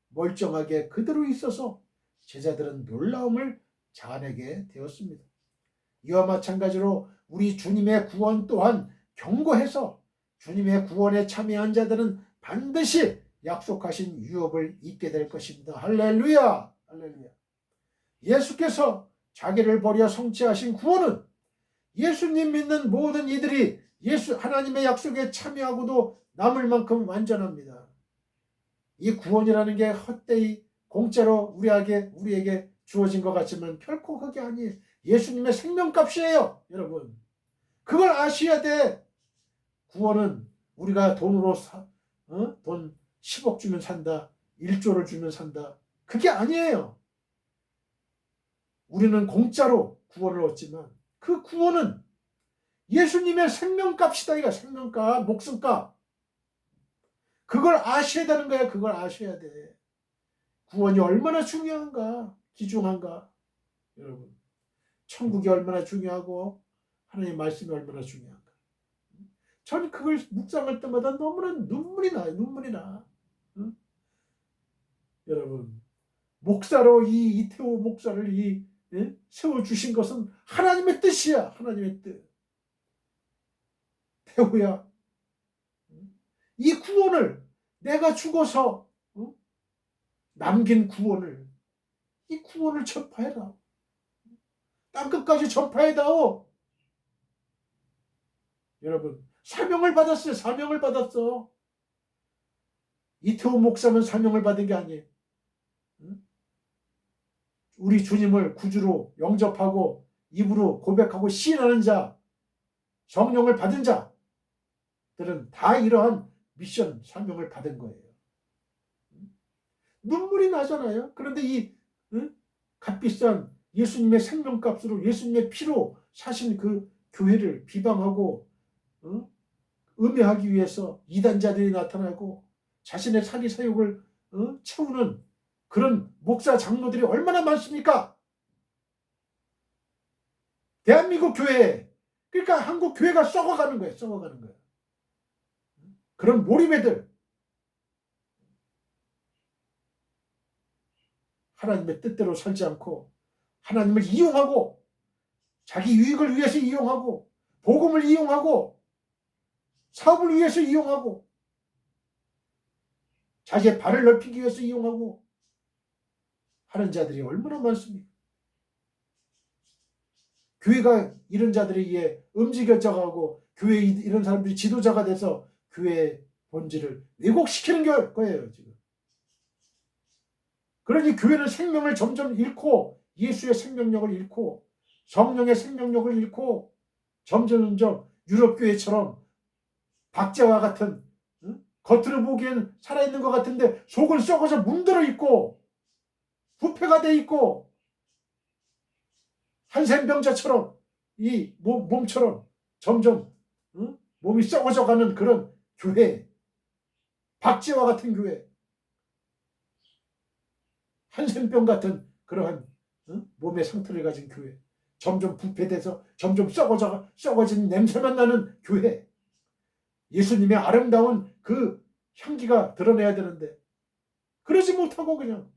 멀쩡하게 그대로 있어서 제자들은 놀라움을 자아내게 되었습니다. 이와 마찬가지로 우리 주님의 구원 또한 견고해서 주님의 구원에 참여한 자들은 반드시 약속하신 유업을 잊게 될 것입니다. 할렐루야! 할렐루야! 예수께서 자기를 버려 성취하신 구원은 예수님 믿는 모든 이들이 하나님의 약속에 참여하고도 남을 만큼 완전합니다. 이 구원이라는 게 헛되이 공짜로 우리에게 주어진 것 같지만 결코 그게 아니에요. 예수님의 생명값이에요, 여러분. 그걸 아셔야 돼. 구원은 우리가 돈으로 돈 10억 주면 산다, 1조를 주면 산다. 그게 아니에요. 우리는 공짜로 구원을 얻지만 그 구원은 예수님의 생명값이다. 이거 생명값, 목숨값. 그걸 아셔야 되는 거야. 그걸 아셔야 돼. 구원이 얼마나 중요한가, 귀중한가. 여러분, 천국이 얼마나 중요하고 하나님의 말씀이 얼마나 중요한가. 저는 그걸 묵상할 때마다 너무나 눈물이 나요. 눈물이 나. 응? 여러분, 목사로 이 이태호 목사를 세워주신 것은 하나님의 뜻이야. 하나님의 뜻. 태호야, 이 구원을 내가 죽어서 남긴 구원을, 이 구원을 전파해라. 땅끝까지 전파해다오. 여러분, 사명을 받았어요. 사명을 받았어. 이태호 목사는 사명을 받은 게 아니에요. 우리 주님을 구주로 영접하고 입으로 고백하고 시인하는 자, 성령을 받은 자들은 다 이러한 미션, 사명을 받은 거예요. 눈물이 나잖아요. 그런데 이 값비싼 예수님의 생명값으로 예수님의 피로 사신 그 교회를 비방하고 음해하기 위해서 이단자들이 나타나고 자신의 사기 사욕을 채우는 그런 목사 장로들이 얼마나 많습니까? 대한민국 교회, 그러니까 한국 교회가 썩어가는 거예요. 썩어가는 거예요. 그런 몰입애들, 하나님의 뜻대로 살지 않고 하나님을 이용하고 자기 유익을 위해서 이용하고 복음을 이용하고 사업을 위해서 이용하고 자기의 발을 넓히기 위해서 이용하고 하는 자들이 얼마나 많습니까? 교회가 이런 자들에 의해 움직여져가고 교회 이런 사람들이 지도자가 돼서 교회의 본질을 왜곡시키는 거예요, 지금. 그러니 교회는 생명을 점점 잃고 예수의 생명력을 잃고 성령의 생명력을 잃고 점점 유럽교회처럼 박제와 같은 겉으로 보기엔 살아있는 것 같은데 속은 썩어서 문드러 있고 부패가 돼 있고 한센병자처럼 이 몸처럼 점점 몸이 썩어져가는 그런 교회, 박제와 같은 교회, 한센병 같은 그러한 몸의 상태를 가진 교회, 점점 부패돼서 점점 썩어진 냄새만 나는 교회, 예수님의 아름다운 그 향기가 드러내야 되는데 그러지 못하고 그냥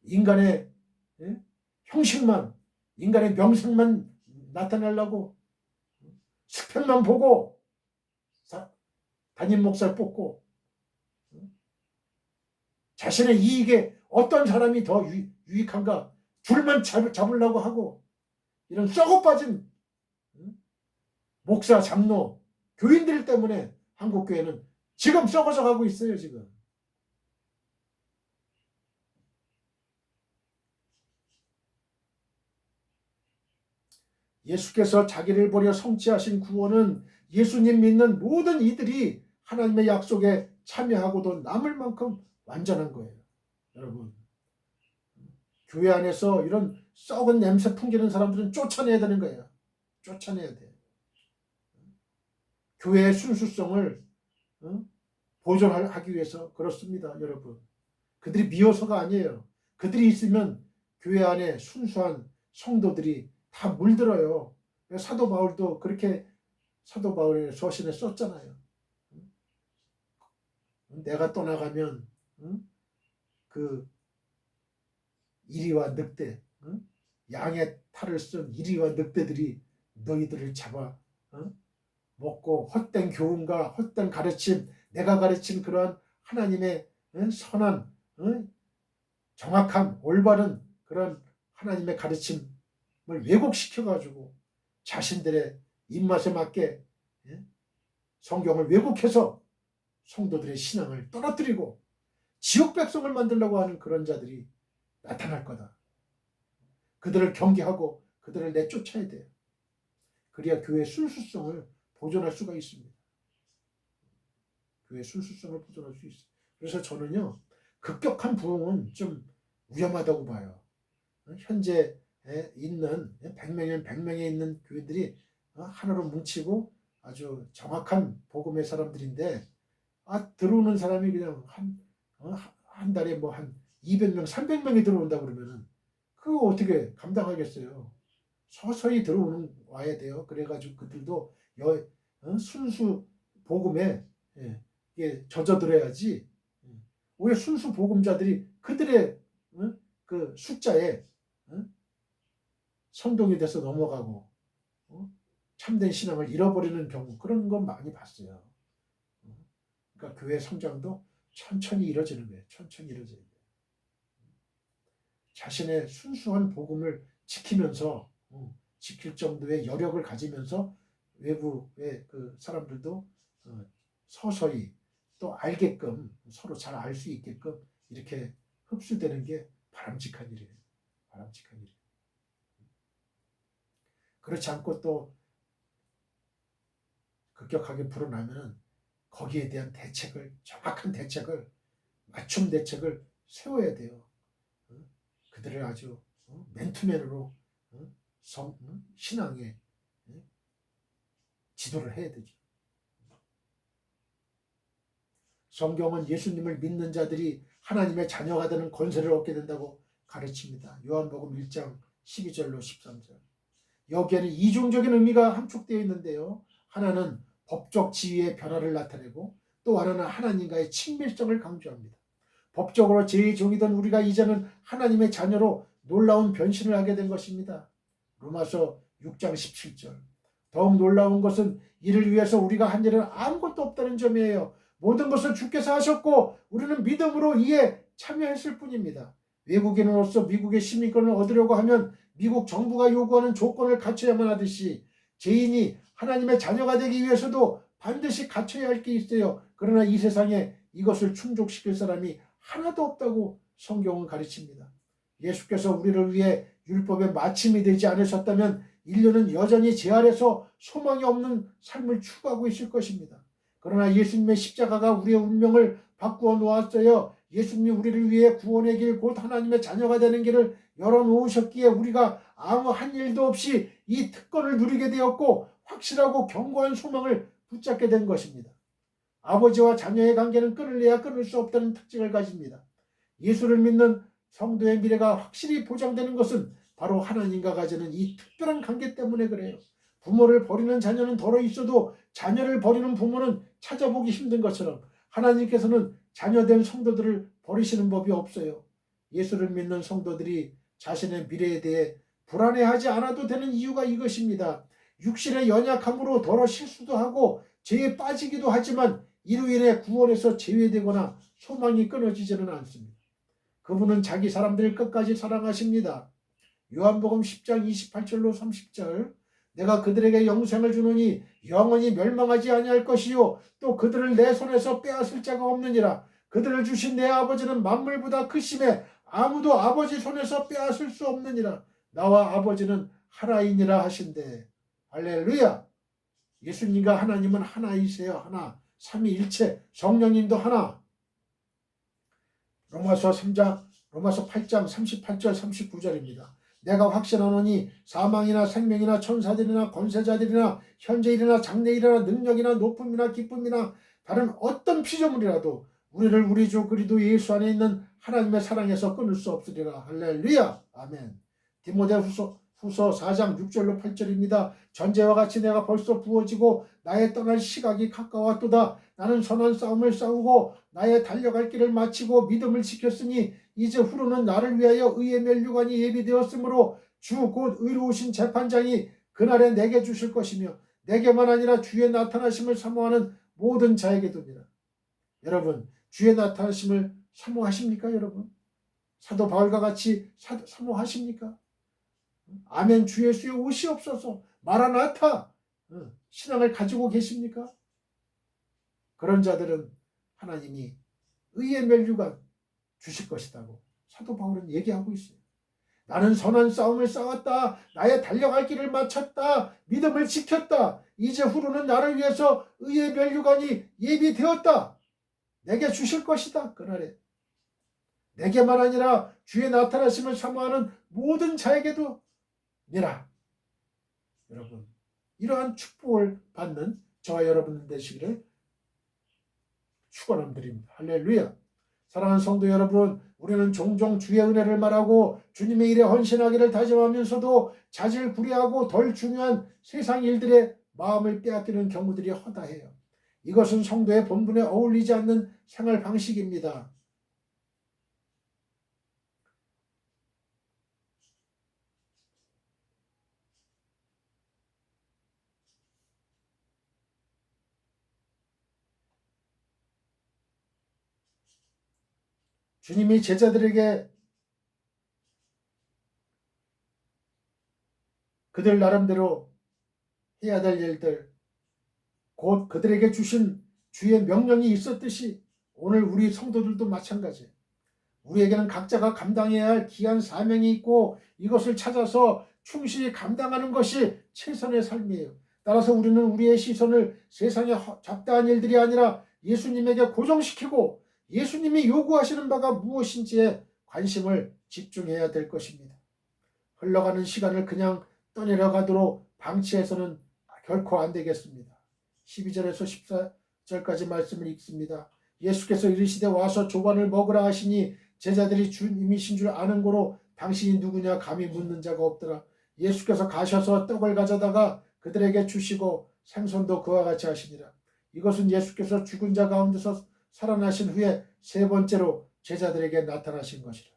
인간의 형식만, 인간의 명색만 나타내려고 스펙만 보고 담임 목사를 뽑고 자신의 이익에 어떤 사람이 더 유익한가 줄만 잡으려고 하고 이런 썩어 빠진 목사, 장로, 교인들 때문에 한국교회는 지금 썩어져 가고 있어요. 지금. 예수께서 자기를 버려 성취하신 구원은 예수님 믿는 모든 이들이 하나님의 약속에 참여하고도 남을 만큼 완전한 거예요. 여러분, 교회 안에서 이런 썩은 냄새 풍기는 사람들은 쫓아내야 되는 거예요. 쫓아내야 돼. 교회의 순수성을 보존하기 위해서 그렇습니다. 여러분, 그들이 미워서가 아니에요. 그들이 있으면 교회 안에 순수한 성도들이 다 물들어요. 사도 바울도 그렇게 사도 바울의 서신에 썼잖아요. 내가 떠나가면 그 이리와 늑대, 양의 탈을 쓴 이리와 늑대들이 너희들을 잡아 먹고 헛된 교훈과 헛된 가르침, 내가 가르친 그러한 하나님의 선한 정확한 올바른 그런 하나님의 가르침을 왜곡시켜가지고 자신들의 입맛에 맞게 성경을 왜곡해서 성도들의 신앙을 떨어뜨리고 지옥 백성을 만들려고 하는 그런 자들이 나타날 거다. 그들을 경계하고 그들을 내쫓아야 돼요. 그래야 교회의 순수성을 보존할 수가 있습니다. 교회의 순수성을 보존할 수 있어요. 그래서 저는요, 급격한 부흥은 좀 위험하다고 봐요. 현재 있는 100명이면 100명에 있는 교회들이 하나로 뭉치고 아주 정확한 복음의 사람들인데 들어오는 사람이 그냥 한 달에 뭐 한 200명, 300명이 들어온다 그러면은 그거 어떻게 감당하겠어요? 서서히 와야 돼요. 그래가지고 그들도 순수 복음에 젖어들어야지. 왜 순수 복음자들이 그들의 그 숫자에 선동이 돼서 넘어가고 참된 신앙을 잃어버리는 경우 그런 건 많이 봤어요. 그러니까 교회 성장도 천천히 이루어지는 거예요. 천천히 이루어져야 돼요. 자신의 순수한 복음을 지키면서 지킬 정도의 여력을 가지면서 외부의 그 사람들도 서서히 또 알게끔 서로 잘 알 수 있게끔 이렇게 흡수되는 게 바람직한 일이에요. 바람직한 일이에요. 그렇지 않고 또 급격하게 불어나면은 거기에 대한 대책을 정확한 대책을 맞춤 대책을 세워야 돼요. 그들을 아주 맨투맨으로 신앙에 지도를 해야 되죠. 성경은 예수님을 믿는 자들이 하나님의 자녀가 되는 권세를 얻게 된다고 가르칩니다. 요한복음 1장 12절로 13절. 여기에는 이중적인 의미가 함축되어 있는데요. 하나는 법적 지위의 변화를 나타내고 또 하나는 하나님과의 친밀성을 강조합니다. 법적으로 제2종이던 우리가 이제는 하나님의 자녀로 놀라운 변신을 하게 된 것입니다. 로마서 6장 17절. 더욱 놀라운 것은 이를 위해서 우리가 한 일은 아무것도 없다는 점이에요. 모든 것을 주께서 하셨고 우리는 믿음으로 이에 참여했을 뿐입니다. 외국인으로서 미국의 시민권을 얻으려고 하면 미국 정부가 요구하는 조건을 갖춰야만 하듯이 죄인이 하나님의 자녀가 되기 위해서도 반드시 갖춰야 할 게 있어요. 그러나 이 세상에 이것을 충족시킬 사람이 하나도 없다고 성경은 가르칩니다. 예수께서 우리를 위해 율법의 마침이 되지 않으셨다면 인류는 여전히 죄 아래서 소망이 없는 삶을 추구하고 있을 것입니다. 그러나 예수님의 십자가가 우리의 운명을 바꾸어 놓았어요. 예수님이 우리를 위해 구원의 길, 곧 하나님의 자녀가 되는 길을 열어놓으셨기에 우리가 아무 한 일도 없이 이 특권을 누리게 되었고 확실하고 견고한 소망을 붙잡게 된 것입니다. 아버지와 자녀의 관계는 끊을래야 끊을 수 없다는 특징을 가집니다. 예수를 믿는 성도의 미래가 확실히 보장되는 것은 바로 하나님과 가지는 이 특별한 관계 때문에 그래요. 부모를 버리는 자녀는 덜어 있어도 자녀를 버리는 부모는 찾아보기 힘든 것처럼 하나님께서는 자녀된 성도들을 버리시는 법이 없어요. 예수를 믿는 성도들이 자신의 미래에 대해 불안해하지 않아도 되는 이유가 이것입니다. 육신의 연약함으로 더러 실수도 하고 죄에 빠지기도 하지만 이로 인해 구원에서 제외되거나 소망이 끊어지지는 않습니다. 그분은 자기 사람들을 끝까지 사랑하십니다. 요한복음 10장 28절로 30절 내가 그들에게 영생을 주노니 영원히 멸망하지 아니할 것이요 또 그들을 내 손에서 빼앗을 자가 없느니라. 그들을 주신 내 아버지는 만물보다 크심에 아무도 아버지 손에서 빼앗을 수 없느니라. 나와 아버지는 하나이니라 하신대. 할렐루야. 예수님과 하나님은 하나이세요. 하나. 삼위일체. 성령님도 하나. 로마서 8장 38절 39절입니다. 내가 확신하노니 사망이나 생명이나 천사들이나 권세자들이나 현재일이나 장래일이나 능력이나 높음이나 기쁨이나 다른 어떤 피조물이라도 우리를 우리 주 그리스도 예수 안에 있는 하나님의 사랑에서 끊을 수 없으리라. 할렐루야. 아멘. 디모데후서 4장 6절로 8절입니다. 전제와 같이 내가 벌써 부어지고 나의 떠날 시각이 가까웠도다. 나는 선한 싸움을 싸우고 나의 달려갈 길을 마치고 믿음을 지켰으니 이제 후로는 나를 위하여 의의 면류관이 예비되었으므로 주 곧 의로우신 재판장이 그날에 내게 주실 것이며 내게만 아니라 주의 나타나심을 사모하는 모든 자에게도니라. 여러분, 주의 나타나심을 사모하십니까? 여러분, 사도 바울과 같이 사모하십니까? 아멘. 주 예수의 오시옵소서. 마라나타. 신앙을 가지고 계십니까? 그런 자들은 하나님이 의의 면류관 주실 것이라고 사도 바울은 얘기하고 있어요. 나는 선한 싸움을 싸웠다. 나의 달려갈 길을 마쳤다. 믿음을 지켰다. 이제 후로는 나를 위해서 의의 면류관이 예비되었다. 내게 주실 것이다. 그날에. 내게만 아니라 주의 나타나심을 사모하는 모든 자에게도 니라. 여러분, 이러한 축복을 받는 저와 여러분 되시기를 축원드립니다. 할렐루야. 사랑하는 성도 여러분, 우리는 종종 주의 은혜를 말하고 주님의 일에 헌신하기를 다짐하면서도 자질 구레하고 덜 중요한 세상 일들에 마음을 빼앗기는 경우들이 허다해요. 이것은 성도의 본분에 어울리지 않는 생활 방식입니다. 주님이 제자들에게 그들 나름대로 해야 될 일들, 곧 그들에게 주신 주의 명령이 있었듯이 오늘 우리 성도들도 마찬가지예요. 우리에게는 각자가 감당해야 할 귀한 사명이 있고 이것을 찾아서 충실히 감당하는 것이 최선의 삶이에요. 따라서 우리는 우리의 시선을 세상의 잡다한 일들이 아니라 예수님에게 고정시키고 예수님이 요구하시는 바가 무엇인지에 관심을 집중해야 될 것입니다. 흘러가는 시간을 그냥 떠내려가도록 방치해서는 결코 안 되겠습니다. 12절에서 14절까지 말씀을 읽습니다. 예수께서 이르시되 와서 조반을 먹으라 하시니 제자들이 주님이신 줄 아는 고로 당신이 누구냐 감히 묻는 자가 없더라. 예수께서 가셔서 떡을 가져다가 그들에게 주시고 생선도 그와 같이 하시니라. 이것은 예수께서 죽은 자 가운데서 살아나신 후에 세 번째로 제자들에게 나타나신 것이라.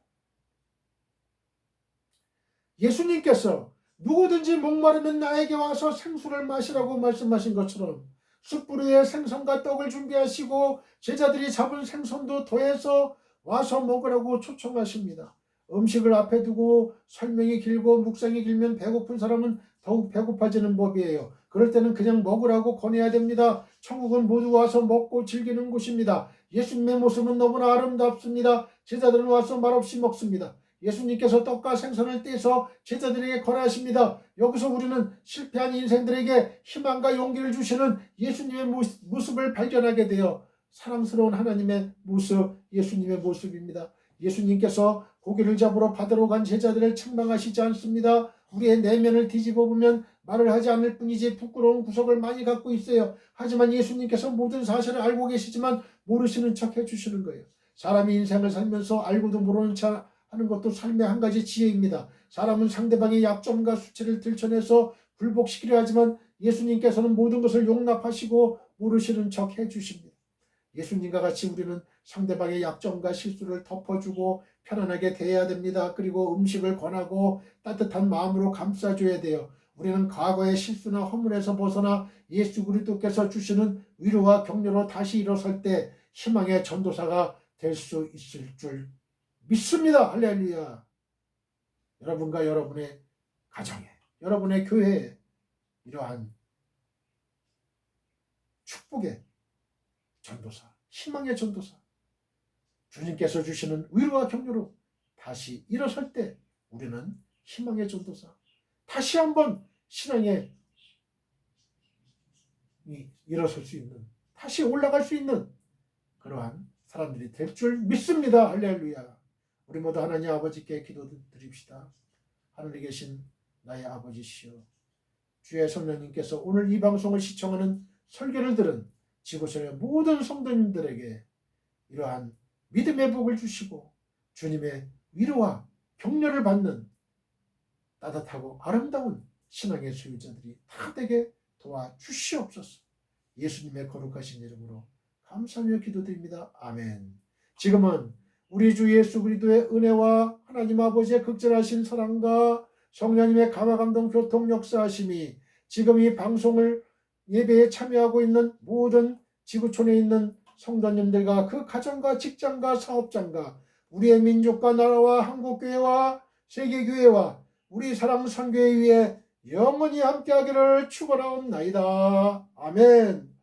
예수님께서 누구든지 목마르면 나에게 와서 생수를 마시라고 말씀하신 것처럼 숯불 위에 생선과 떡을 준비하시고 제자들이 잡은 생선도 더해서 와서 먹으라고 초청하십니다. 음식을 앞에 두고 설명이 길고 묵상이 길면 배고픈 사람은 더욱 배고파지는 법이에요. 그럴 때는 그냥 먹으라고 권해야 됩니다. 천국은 모두 와서 먹고 즐기는 곳입니다. 예수님의 모습은 너무나 아름답습니다. 제자들은 와서 말없이 먹습니다. 예수님께서 떡과 생선을 떼서 제자들에게 권하십니다. 여기서 우리는 실패한 인생들에게 희망과 용기를 주시는 예수님의 모습을 발견하게 되어 사랑스러운 하나님의 모습, 예수님의 모습입니다. 예수님께서 고기를 잡으러 바다로 간 제자들을 책망하시지 않습니다. 우리의 내면을 뒤집어 보면 말을 하지 않을 뿐이지 부끄러운 구석을 많이 갖고 있어요. 하지만 예수님께서 모든 사실을 알고 계시지만 모르시는 척 해주시는 거예요. 사람이 인생을 살면서 알고도 모르는 척 하는 것도 삶의 한 가지 지혜입니다. 사람은 상대방의 약점과 수치를 들춰내서 굴복시키려 하지만 예수님께서는 모든 것을 용납하시고 모르시는 척 해주십니다. 예수님과 같이 우리는 상대방의 약점과 실수를 덮어주고 편안하게 대해야 됩니다. 그리고 음식을 권하고 따뜻한 마음으로 감싸줘야 돼요. 우리는 과거의 실수나 허물에서 벗어나 예수 그리스도께서 주시는 위로와 격려로 다시 일어설 때 희망의 전도사가 될 수 있을 줄 믿습니다. 할렐루야. 여러분과 여러분의 가정에, 여러분의 교회에 이러한 축복의 전도사, 희망의 전도사, 주님께서 주시는 위로와 격려로 다시 일어설 때 우리는 희망의 전도사, 다시 한번 신앙에 일어설 수 있는, 다시 올라갈 수 있는 그러한 사람들이 될 줄 믿습니다. 할렐루야. 우리 모두 하나님 아버지께 기도드립시다. 하늘에 계신 나의 아버지시여, 주의 성령님께서 오늘 이 방송을 시청하는 설교를 들은 지구촌의 모든 성도님들에게 이러한 믿음의 복을 주시고 주님의 위로와 격려를 받는 따뜻하고 아름다운 신앙의 소유자들이 다 되게 도와주시옵소서. 예수님의 거룩하신 이름으로 감사하며 기도드립니다. 아멘. 지금은 우리 주 예수 그리스도의 은혜와 하나님 아버지의 극진하신 사랑과 성령님의 감화감동 교통 역사하심이 지금 이 방송을 예배에 참여하고 있는 모든 지구촌에 있는 성도님들과 그 가정과 직장과 사업장과 우리의 민족과 나라와 한국교회와 세계교회와 우리 사랑 선교회 위에 영원히 함께하기를 축원하옵나이다. 아멘.